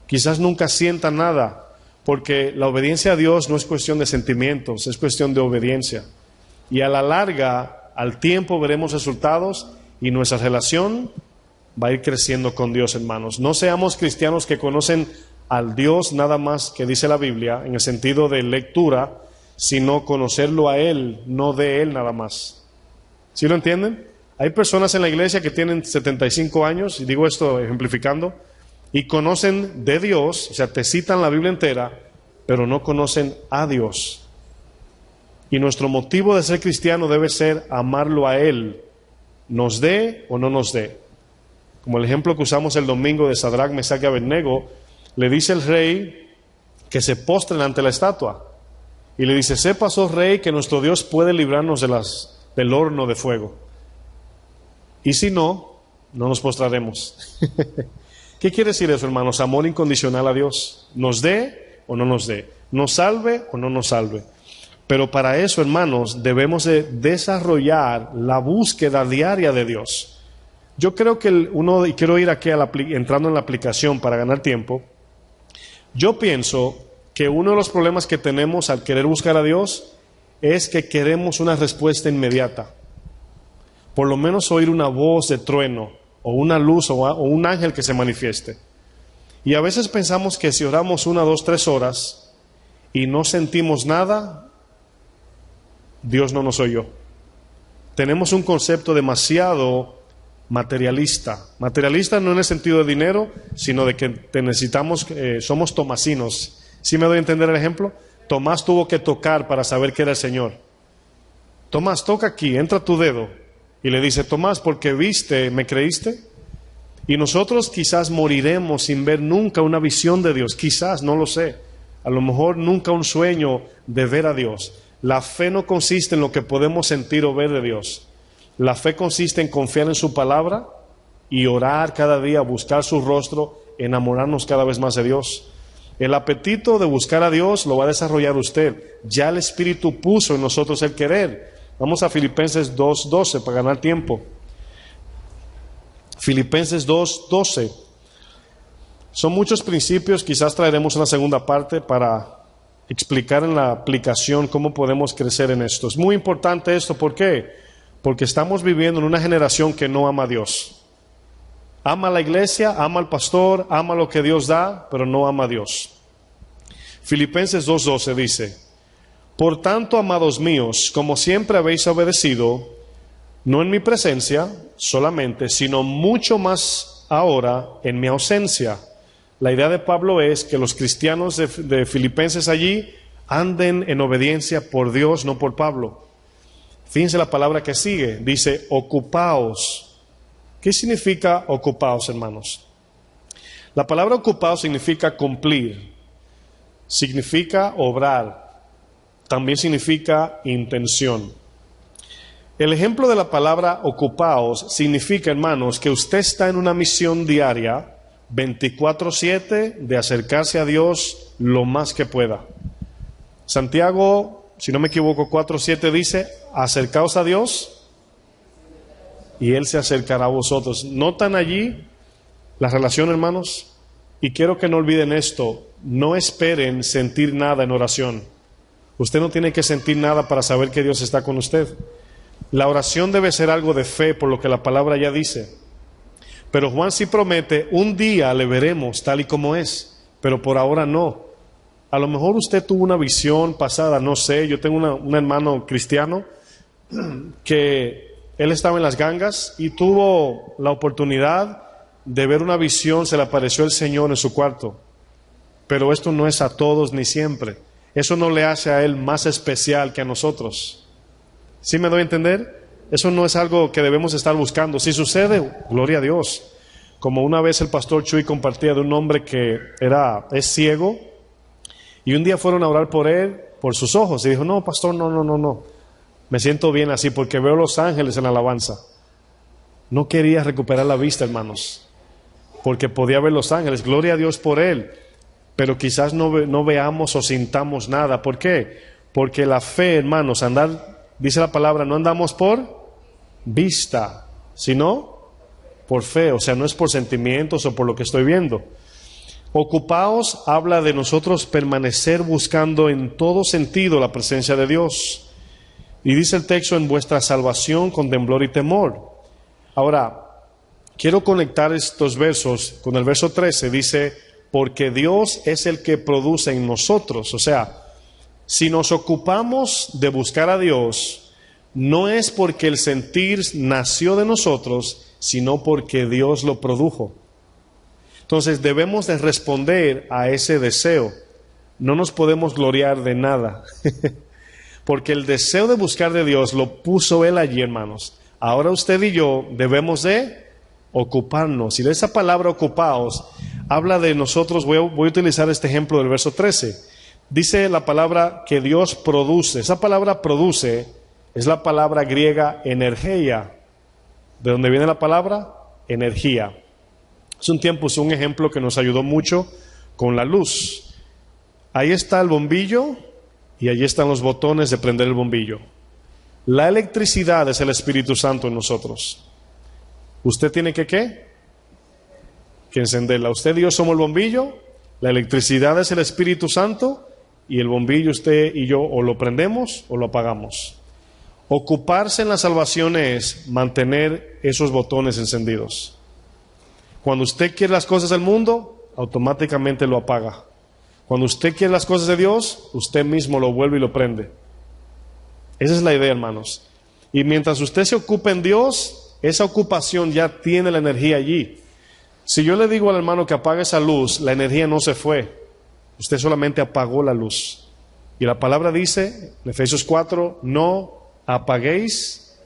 Quizás nunca sienta nada, porque la obediencia a Dios no es cuestión de sentimientos, es cuestión de obediencia. Y a la larga, al tiempo veremos resultados y nuestra relación va a ir creciendo con Dios, hermanos. No seamos cristianos que conocen al Dios nada más que dice la Biblia, en el sentido de lectura, sino conocerlo a Él, no de Él nada más. ¿Sí lo entienden? Hay personas en la iglesia que tienen 75 años, y digo esto ejemplificando, y conocen de Dios, o sea, te citan la Biblia entera, pero no conocen a Dios. Y nuestro motivo de ser cristiano debe ser amarlo a Él, nos dé o no nos dé. Como el ejemplo que usamos el domingo de Sadrach, Mesach y Abednego, le dice el rey que se postren ante la estatua. Y le dice, sepas, oh rey, que nuestro Dios puede librarnos del horno de fuego. Y si no, no nos postraremos. ¿Qué quiere decir eso, hermanos? Amor incondicional a Dios. Nos dé o no nos dé. Nos salve o no nos salve. Pero para eso, hermanos, debemos de desarrollar la búsqueda diaria de Dios. Yo creo que y quiero ir aquí entrando en la aplicación para ganar tiempo. Yo pienso que uno de los problemas que tenemos al querer buscar a Dios es que queremos una respuesta inmediata. Por lo menos oír una voz de trueno, o una luz, o un ángel que se manifieste. Y a veces pensamos que si oramos 1, 2, 3 horas y no sentimos nada, Dios no nos oyó. Tenemos un concepto demasiado materialista. Materialista no en el sentido de dinero, sino de que necesitamos, somos tomasinos. ¿Sí me doy a entender el ejemplo? Tomás tuvo que tocar para saber que era el Señor. Tomás, toca aquí, entra tu dedo. Y le dice, Tomás, porque viste, ¿me creíste? Y nosotros quizás moriremos sin ver nunca una visión de Dios. Quizás, no lo sé. A lo mejor nunca un sueño de ver a Dios. La fe no consiste en lo que podemos sentir o ver de Dios. La fe consiste en confiar en su palabra y orar cada día, buscar su rostro, enamorarnos cada vez más de Dios. El apetito de buscar a Dios lo va a desarrollar usted. Ya el Espíritu puso en nosotros el querer. Vamos a Filipenses 2:12 para ganar tiempo. Filipenses 2:12. Son muchos principios, quizás traeremos una segunda parte para explicar en la aplicación cómo podemos crecer en esto. Es muy importante esto, ¿por qué? Porque estamos viviendo en una generación que no ama a Dios. Ama a la iglesia, ama al pastor, ama lo que Dios da, pero no ama a Dios. Filipenses 2:12 dice, por tanto, amados míos, como siempre habéis obedecido, no en mi presencia solamente, sino mucho más ahora en mi ausencia. La idea de Pablo es que los cristianos de Filipenses allí anden en obediencia por Dios, no por Pablo. Fíjense la palabra que sigue, dice, ocupaos. ¿Qué significa ocupaos, hermanos? La palabra ocupaos significa cumplir, significa obrar, también significa intención. El ejemplo de la palabra ocupaos significa, hermanos, que usted está en una misión diaria, 24/7, de acercarse a Dios lo más que pueda. Santiago, si no me equivoco, 4:7 dice, acercaos a Dios y Él se acercará a vosotros. ¿Notan allí la relación, hermanos? Y quiero que no olviden esto, no esperen sentir nada en oración. Usted no tiene que sentir nada para saber que Dios está con usted. La oración debe ser algo de fe, por lo que la palabra ya dice. Pero Juan sí promete, un día le veremos tal y como es, pero por ahora no. A lo mejor usted tuvo una visión pasada, no sé, yo tengo un hermano cristiano que él estaba en las gangas y tuvo la oportunidad de ver una visión, se le apareció el Señor en su cuarto. Pero esto no es a todos ni siempre. Eso no le hace a él más especial que a nosotros. ¿Sí me doy a entender? Eso no es algo que debemos estar buscando. Si sucede, gloria a Dios. Como una vez el pastor Chuy compartía de un hombre que es ciego, y un día fueron a orar por él, por sus ojos, y dijo, no, pastor, no. Me siento bien así porque veo los ángeles en la alabanza. No quería recuperar la vista, hermanos, porque podía ver los ángeles. Gloria a Dios por él. Pero quizás no veamos o sintamos nada. ¿Por qué? Porque la fe, hermanos, dice la palabra, no andamos por vista, sino por fe. O sea, no es por sentimientos o por lo que estoy viendo. Ocupaos habla de nosotros permanecer buscando en todo sentido la presencia de Dios. Y dice el texto, en vuestra salvación con temblor y temor. Ahora, quiero conectar estos versos con el verso 13. Dice, porque Dios es el que produce en nosotros. O sea, si nos ocupamos de buscar a Dios, no es porque el sentir nació de nosotros, sino porque Dios lo produjo. Entonces debemos de responder a ese deseo. No nos podemos gloriar de nada. Porque el deseo de buscar de Dios lo puso Él allí, hermanos. Ahora usted y yo debemos de ocuparnos. Y de esa palabra ocupaos, habla de nosotros. Voy a utilizar este ejemplo del verso 13. Dice la palabra que Dios produce. Esa palabra produce es la palabra griega energía. ¿De dónde viene la palabra? Energía. Hace un tiempo usé un ejemplo que nos ayudó mucho con la luz. Ahí está el bombillo y allí están los botones de prender el bombillo. La electricidad es el Espíritu Santo en nosotros. ¿Usted tiene que qué? Que encenderla. Usted y yo somos el bombillo, la electricidad es el Espíritu Santo y el bombillo usted y yo o lo prendemos o lo apagamos. Ocuparse en la salvación es mantener esos botones encendidos. Cuando usted quiere las cosas del mundo, automáticamente lo apaga. Cuando usted quiere las cosas de Dios, usted mismo lo vuelve y lo prende. Esa es la idea, hermanos. Y mientras usted se ocupe en Dios, esa ocupación ya tiene la energía allí. Si yo le digo al hermano que apague esa luz, la energía no se fue. Usted solamente apagó la luz. Y la palabra dice, en Efesios 4, no apaguéis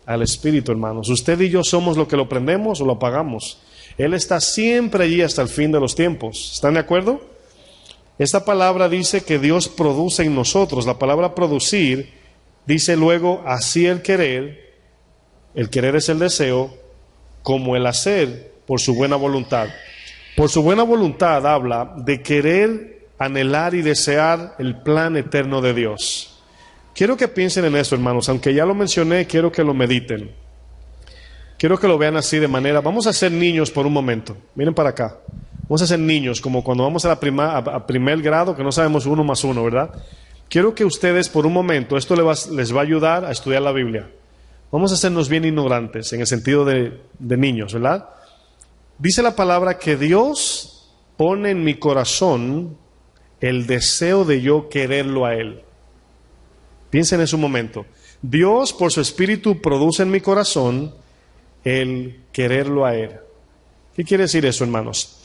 al Espíritu, hermanos. Usted y yo somos lo que lo prendemos o lo apagamos. Él está siempre allí hasta el fin de los tiempos. ¿Están de acuerdo? Esta palabra dice que Dios produce en nosotros. La palabra producir dice luego, así el querer es el deseo, como el hacer por su buena voluntad. Por su buena voluntad habla de querer, anhelar y desear el plan eterno de Dios. Quiero que piensen en eso, hermanos. Aunque ya lo mencioné, quiero que lo mediten. Quiero que lo vean así de manera, vamos a ser niños por un momento. Miren para acá. Vamos a ser niños, como cuando vamos a primer grado, que no sabemos 1 más 1, ¿verdad? Quiero que ustedes por un momento, esto les va a ayudar a estudiar la Biblia. Vamos a hacernos bien ignorantes, en el sentido de niños, ¿verdad? Dice la palabra que Dios pone en mi corazón el deseo de yo quererlo a Él. Piensen en ese momento. Dios, por su Espíritu, produce en mi corazón el quererlo a Él. ¿Qué quiere decir eso, hermanos?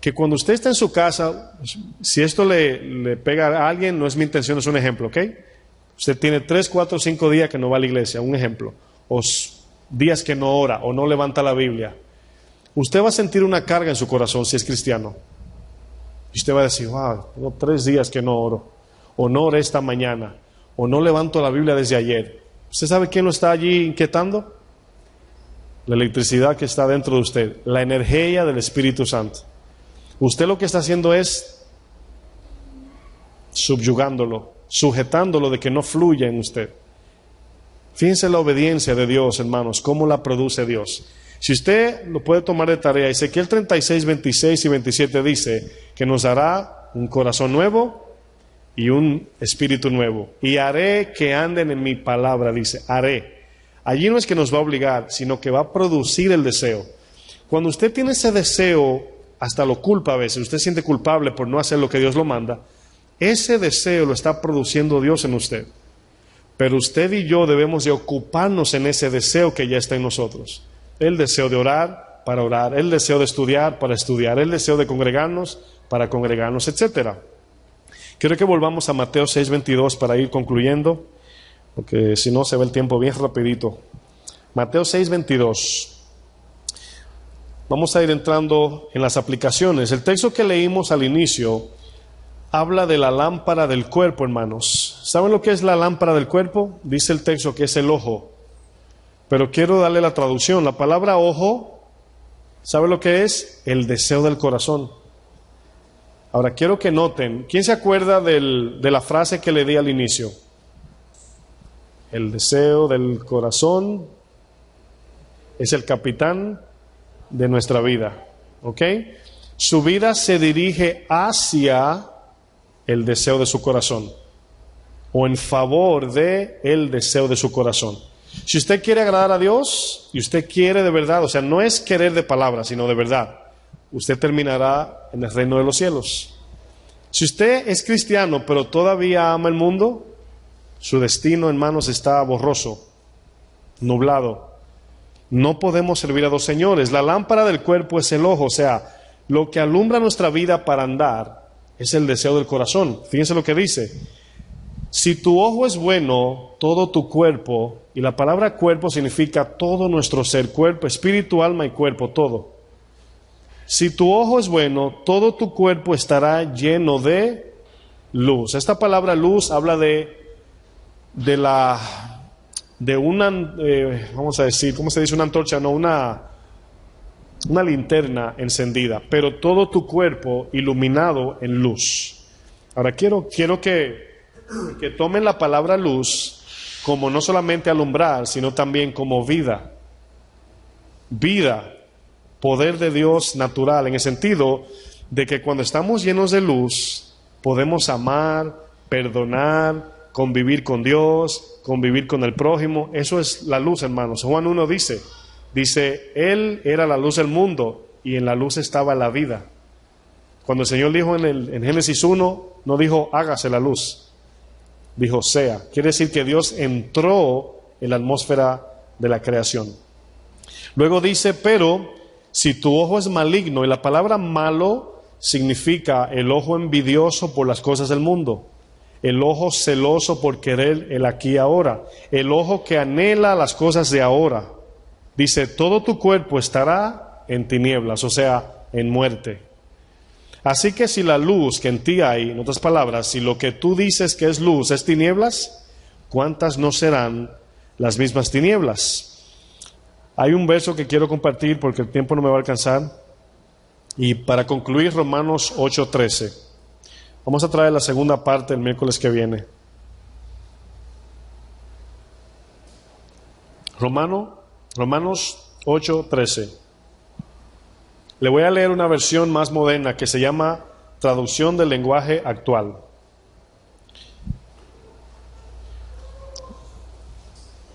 Que cuando usted está en su casa, si esto le pega a alguien, no es mi intención, es un ejemplo, ¿ok? Usted tiene 3, 4, 5 días que no va a la iglesia, un ejemplo. O días que no ora o no levanta la Biblia. Usted va a sentir una carga en su corazón si es cristiano. Y usted va a decir, wow, tengo 3 días que no oro. O no oré esta mañana. O no levanto la Biblia desde ayer. ¿Usted sabe quién lo está allí inquietando? La electricidad que está dentro de usted, la energía del Espíritu Santo. Usted lo que está haciendo es subyugándolo, sujetándolo de que no fluya en usted. Fíjense la obediencia de Dios, hermanos, cómo la produce Dios. Si usted lo puede tomar de tarea, Ezequiel 36, 26 y 27 dice que nos dará un corazón nuevo y un espíritu nuevo. Y haré que anden en mi palabra, dice, haré. Allí no es que nos va a obligar, sino que va a producir el deseo. Cuando usted tiene ese deseo, hasta lo culpa a veces, usted siente culpable por no hacer lo que Dios lo manda, ese deseo lo está produciendo Dios en usted. Pero usted y yo debemos de ocuparnos en ese deseo que ya está en nosotros. El deseo de orar para orar, el deseo de estudiar para estudiar, el deseo de congregarnos para congregarnos, etc. Quiero que volvamos a Mateo 6:22 para ir concluyendo, porque si no se va el tiempo bien rapidito. Mateo 6:22. Vamos a ir entrando en las aplicaciones. El texto que leímos al inicio habla de la lámpara del cuerpo, hermanos. ¿Saben lo que es la lámpara del cuerpo? Dice el texto que es el ojo. Pero quiero darle la traducción. La palabra ojo, ¿sabe lo que es? El deseo del corazón. Ahora quiero que noten, ¿quién se acuerda de la frase que le di al inicio? El deseo del corazón es el capitán de nuestra vida, ¿ok? Su vida se dirige hacia el deseo de su corazón, o en favor de el deseo de su corazón. Si usted quiere agradar a Dios, y usted quiere de verdad, o sea, no es querer de palabras, sino de verdad, usted terminará en el reino de los cielos. Si usted es cristiano, pero todavía ama el mundo, su destino, hermanos, está borroso, nublado. No podemos servir a dos señores. La lámpara del cuerpo es el ojo, o sea, lo que alumbra nuestra vida para andar es el deseo del corazón. Fíjense lo que dice. Si tu ojo es bueno, todo tu cuerpo, y la palabra cuerpo significa todo nuestro ser, cuerpo, espíritu, alma y cuerpo, todo. Si tu ojo es bueno, todo tu cuerpo estará lleno de luz. Esta palabra luz habla de una, vamos a decir, ¿cómo se dice? Una antorcha, no, una linterna encendida, pero todo tu cuerpo iluminado en luz. Ahora quiero que tomen la palabra luz como no solamente alumbrar, sino también como vida. Vida, poder de Dios natural, en el sentido de que cuando estamos llenos de luz, podemos amar, perdonar, convivir con Dios, convivir con el prójimo. Eso es la luz, hermanos. Juan 1 dice, Él era la luz del mundo y en la luz estaba la vida. Cuando el Señor dijo en Génesis 1, no dijo hágase la luz, dijo sea. Quiere decir que Dios entró en la atmósfera de la creación. Luego dice, pero si tu ojo es maligno, y la palabra malo significa el ojo envidioso por las cosas del mundo, el ojo celoso por querer el aquí y ahora, el ojo que anhela las cosas de ahora. Dice, todo tu cuerpo estará en tinieblas, o sea, en muerte. Así que si la luz que en ti hay, en otras palabras, si lo que tú dices que es luz es tinieblas, ¿cuántas no serán las mismas tinieblas? Hay un verso que quiero compartir porque el tiempo no me va a alcanzar. Y para concluir, Romanos 8:13. Vamos a traer la segunda parte el miércoles que viene. Romanos 8:13. Le voy a leer una versión más moderna que se llama Traducción del Lenguaje Actual.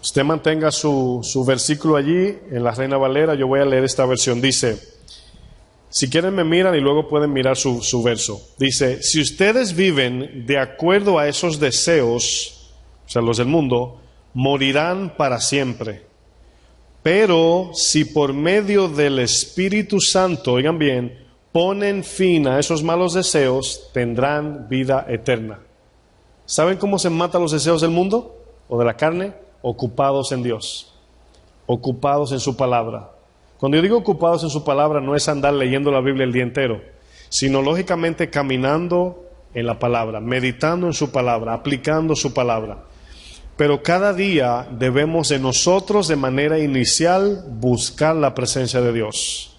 Usted mantenga su versículo allí en la Reina Valera. Yo voy a leer esta versión. Dice, si quieren me miran y luego pueden mirar su verso. Dice, si ustedes viven de acuerdo a esos deseos, o sea, los del mundo, morirán para siempre. Pero si por medio del Espíritu Santo, oigan bien, ponen fin a esos malos deseos, tendrán vida eterna. ¿Saben cómo se matan los deseos del mundo o de la carne? Ocupados en Dios, ocupados en su palabra. Cuando yo digo ocupados en su palabra, no es andar leyendo la Biblia el día entero, sino lógicamente caminando en la palabra, meditando en su palabra, aplicando su palabra. Pero cada día debemos de nosotros de manera inicial buscar la presencia de Dios.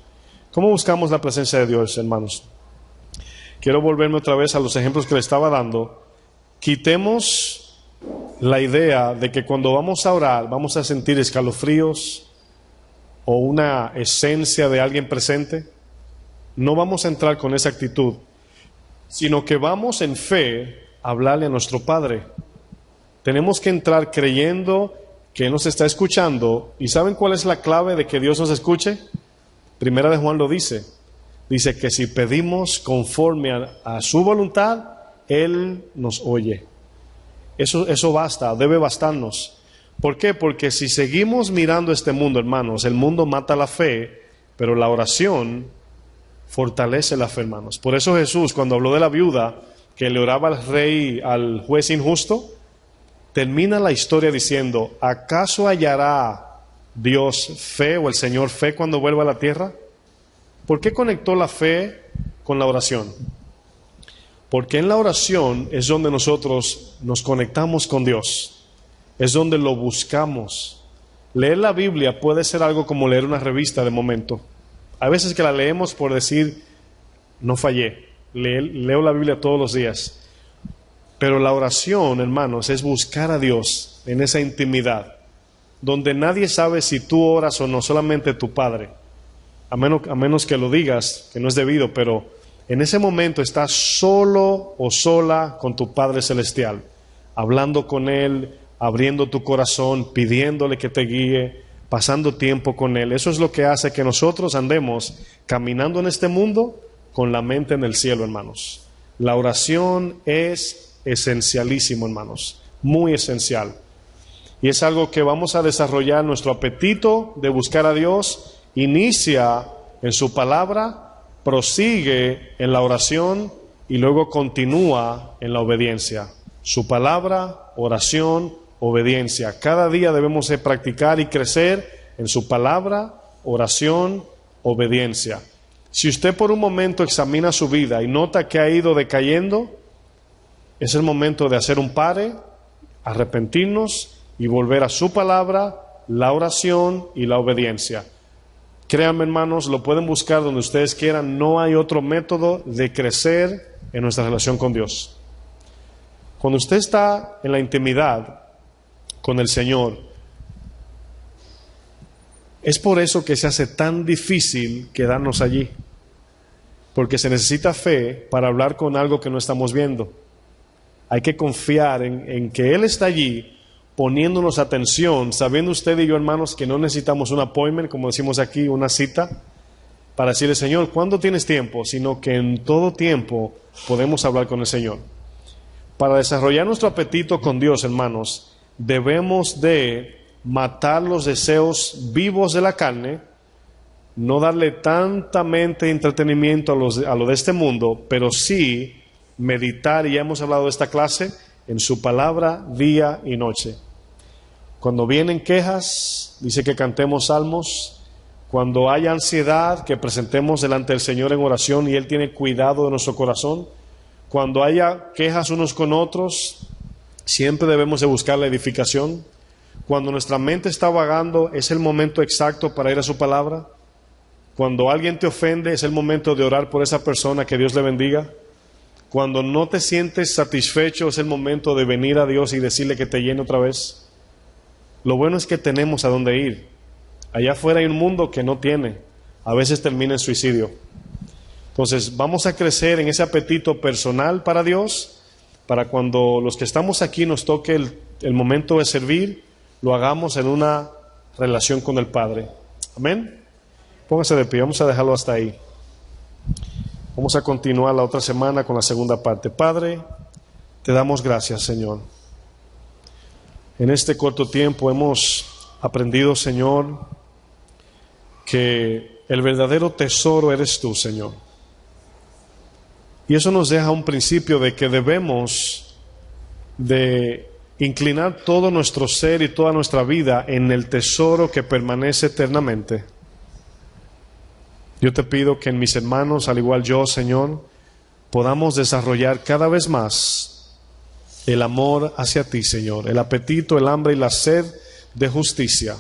¿Cómo buscamos la presencia de Dios, hermanos? Quiero volverme otra vez a los ejemplos que le estaba dando. Quitemos la idea de que cuando vamos a orar vamos a sentir escalofríos o una esencia de alguien presente. No vamos a entrar con esa actitud, sino que vamos en fe a hablarle a nuestro Padre. Tenemos que entrar creyendo que Él nos está escuchando. ¿Y saben cuál es la clave de que Dios nos escuche? Primera de Juan lo dice. Dice que si pedimos conforme a su voluntad, Él nos oye. Eso basta, debe bastarnos. ¿Por qué? Porque si seguimos mirando este mundo, hermanos, el mundo mata la fe, pero la oración fortalece la fe, hermanos. Por eso Jesús, cuando habló de la viuda que le oraba al rey, al juez injusto, termina la historia diciendo: ¿acaso hallará Dios fe o el Señor fe cuando vuelva a la tierra? ¿Por qué conectó la fe con la oración? Porque en la oración es donde nosotros nos conectamos con Dios, es donde lo buscamos. Leer la Biblia puede ser algo como leer una revista de momento. Hay veces que la leemos por decir, no fallé, leo la Biblia todos los días. Pero la oración, hermanos, es buscar a Dios en esa intimidad, donde nadie sabe si tú oras o no, solamente tu Padre. A menos que lo digas, que no es debido, pero en ese momento estás solo o sola con tu Padre Celestial, hablando con Él, abriendo tu corazón, pidiéndole que te guíe, pasando tiempo con Él. Eso es lo que hace que nosotros andemos caminando en este mundo con la mente en el cielo, hermanos. La oración es esencialísimo, hermanos, muy esencial. Y es algo que vamos a desarrollar. Nuestro apetito de buscar a Dios inicia en su palabra, prosigue en la oración y luego continúa en la obediencia. Su palabra, oración, obediencia. Cada día debemos de practicar y crecer en su palabra, oración, obediencia. Si usted por un momento examina su vida y nota que ha ido decayendo, es el momento de hacer un pare, arrepentirnos y volver a su palabra, la oración y la obediencia. Créanme, hermanos, lo pueden buscar donde ustedes quieran. No hay otro método de crecer en nuestra relación con Dios. Cuando usted está en la intimidad con el Señor, es por eso que se hace tan difícil quedarnos allí, porque se necesita fe para hablar con algo que no estamos viendo. Hay que confiar en que Él está allí poniéndonos atención, sabiendo usted y yo, hermanos, que no necesitamos un appointment, como decimos aquí, una cita, para decirle: Señor, ¿cuándo tienes tiempo? Sino que en todo tiempo podemos hablar con el Señor. Para desarrollar nuestro apetito con Dios, hermanos, debemos de matar los deseos vivos de la carne, no darle tanta mente y entretenimiento a lo de este mundo, pero sí meditar, y ya hemos hablado de esta clase, en su palabra día y noche. Cuando vienen quejas, dice que cantemos salmos. Cuando haya ansiedad, que presentemos delante del Señor en oración y Él tiene cuidado de nuestro corazón. Cuando haya quejas unos con otros, siempre debemos de buscar la edificación. Cuando nuestra mente está vagando, es el momento exacto para ir a su palabra. Cuando alguien te ofende, es el momento de orar por esa persona, que Dios le bendiga. Cuando no te sientes satisfecho, es el momento de venir a Dios y decirle que te llene otra vez. Lo bueno es que tenemos a dónde ir. Allá afuera hay un mundo que no tiene. A veces termina en suicidio. Entonces vamos a crecer en ese apetito personal para Dios, para cuando los que estamos aquí nos toque el momento de servir, lo hagamos en una relación con el Padre. Amén. Póngase de pie, vamos a dejarlo hasta ahí. Vamos a continuar la otra semana con la segunda parte. Padre, te damos gracias, Señor. En este corto tiempo hemos aprendido, Señor, que el verdadero tesoro eres tú, Señor. Y eso nos deja un principio de que debemos de inclinar todo nuestro ser y toda nuestra vida en el tesoro que permanece eternamente. Yo te pido que en mis hermanos, al igual yo, Señor, podamos desarrollar cada vez más el amor hacia ti, Señor, el apetito, el hambre y la sed de justicia.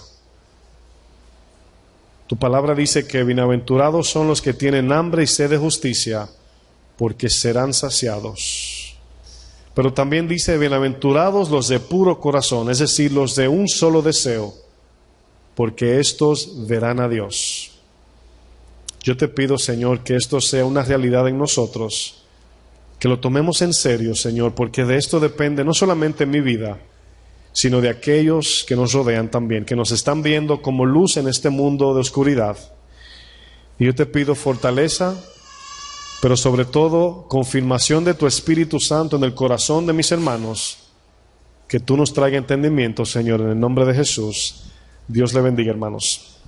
Tu palabra dice que bienaventurados son los que tienen hambre y sed de justicia, porque serán saciados. Pero también dice: bienaventurados los de puro corazón, es decir, los de un solo deseo, porque estos verán a Dios. Yo te pido, Señor, que esto sea una realidad en nosotros, que lo tomemos en serio, Señor, porque de esto depende no solamente mi vida, sino de aquellos que nos rodean también, que nos están viendo como luz en este mundo de oscuridad. Y yo te pido fortaleza, pero sobre todo confirmación de tu Espíritu Santo en el corazón de mis hermanos, que tú nos traigas entendimiento, Señor, en el nombre de Jesús. Dios le bendiga, hermanos.